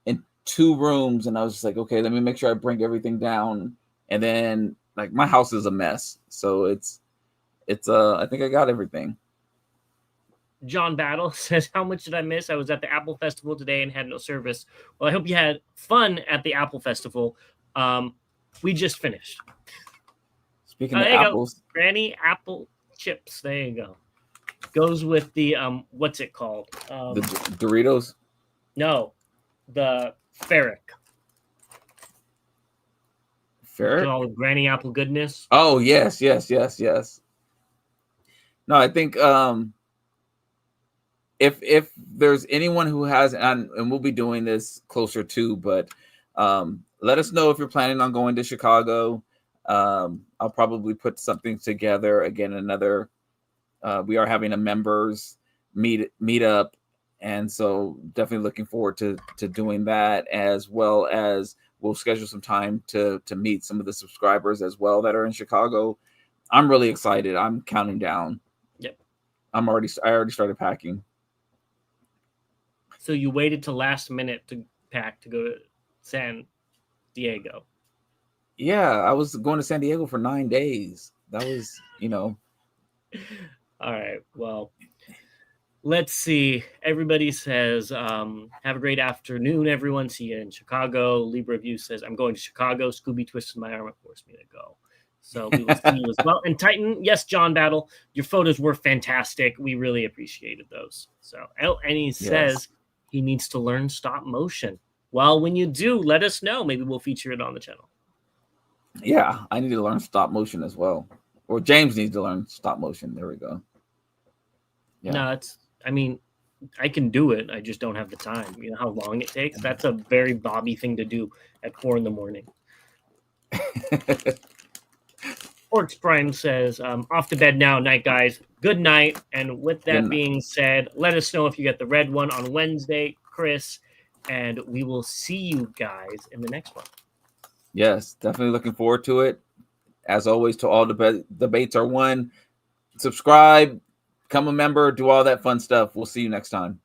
in 2 rooms, and I was just like, okay, let me make sure I bring everything down. And then, like, my house is a mess, so it's. I think I got everything. John Battle says, how much did I miss? I was at the Apple Festival today and had no service. Well, I hope you had fun at the Apple Festival. We just finished. Speaking of apples. Granny apple chips. There you go. Goes with the, what's it called? The Doritos? No. The Ferric. Ferric? All Granny apple goodness. Oh, yes. No, I think... If there's anyone who has, and we'll be doing this closer to, but let us know if you're planning on going to Chicago. I'll probably put something together. Again, another, we are having a members meet up. And so definitely looking forward to doing that, as well as we'll schedule some time to meet some of the subscribers as well that are in Chicago. I'm really excited. I'm counting down. Yep. I already started packing. So you waited till last minute to pack to go to San Diego. Yeah, I was going to San Diego for 9 days. That was, All right. Well, let's see. Everybody says, have a great afternoon, everyone. See you in Chicago. Libra View says, I'm going to Chicago. Scooby twisted my arm and forced me to go. So we will see you as well. And Titan, yes, John Battle, your photos were fantastic. We really appreciated those. So, and he says he needs to learn stop motion. Well, when you do, let us know. Maybe we'll feature it on the channel. Yeah, I need to learn stop motion as well. Or James needs to learn stop motion. There we go. Yeah. No, I can do it. I just don't have the time. You know how long it takes? That's a very Bobby thing to do at 4 a.m. Orcs Prime says, off to bed now, night guys. Good night. And with that being said, let us know if you get the red one on Wednesday, Chris, and we will see you guys in the next one. Yes, definitely looking forward to it. As always, to all the debates are won. Subscribe, become a member, do all that fun stuff. We'll see you next time.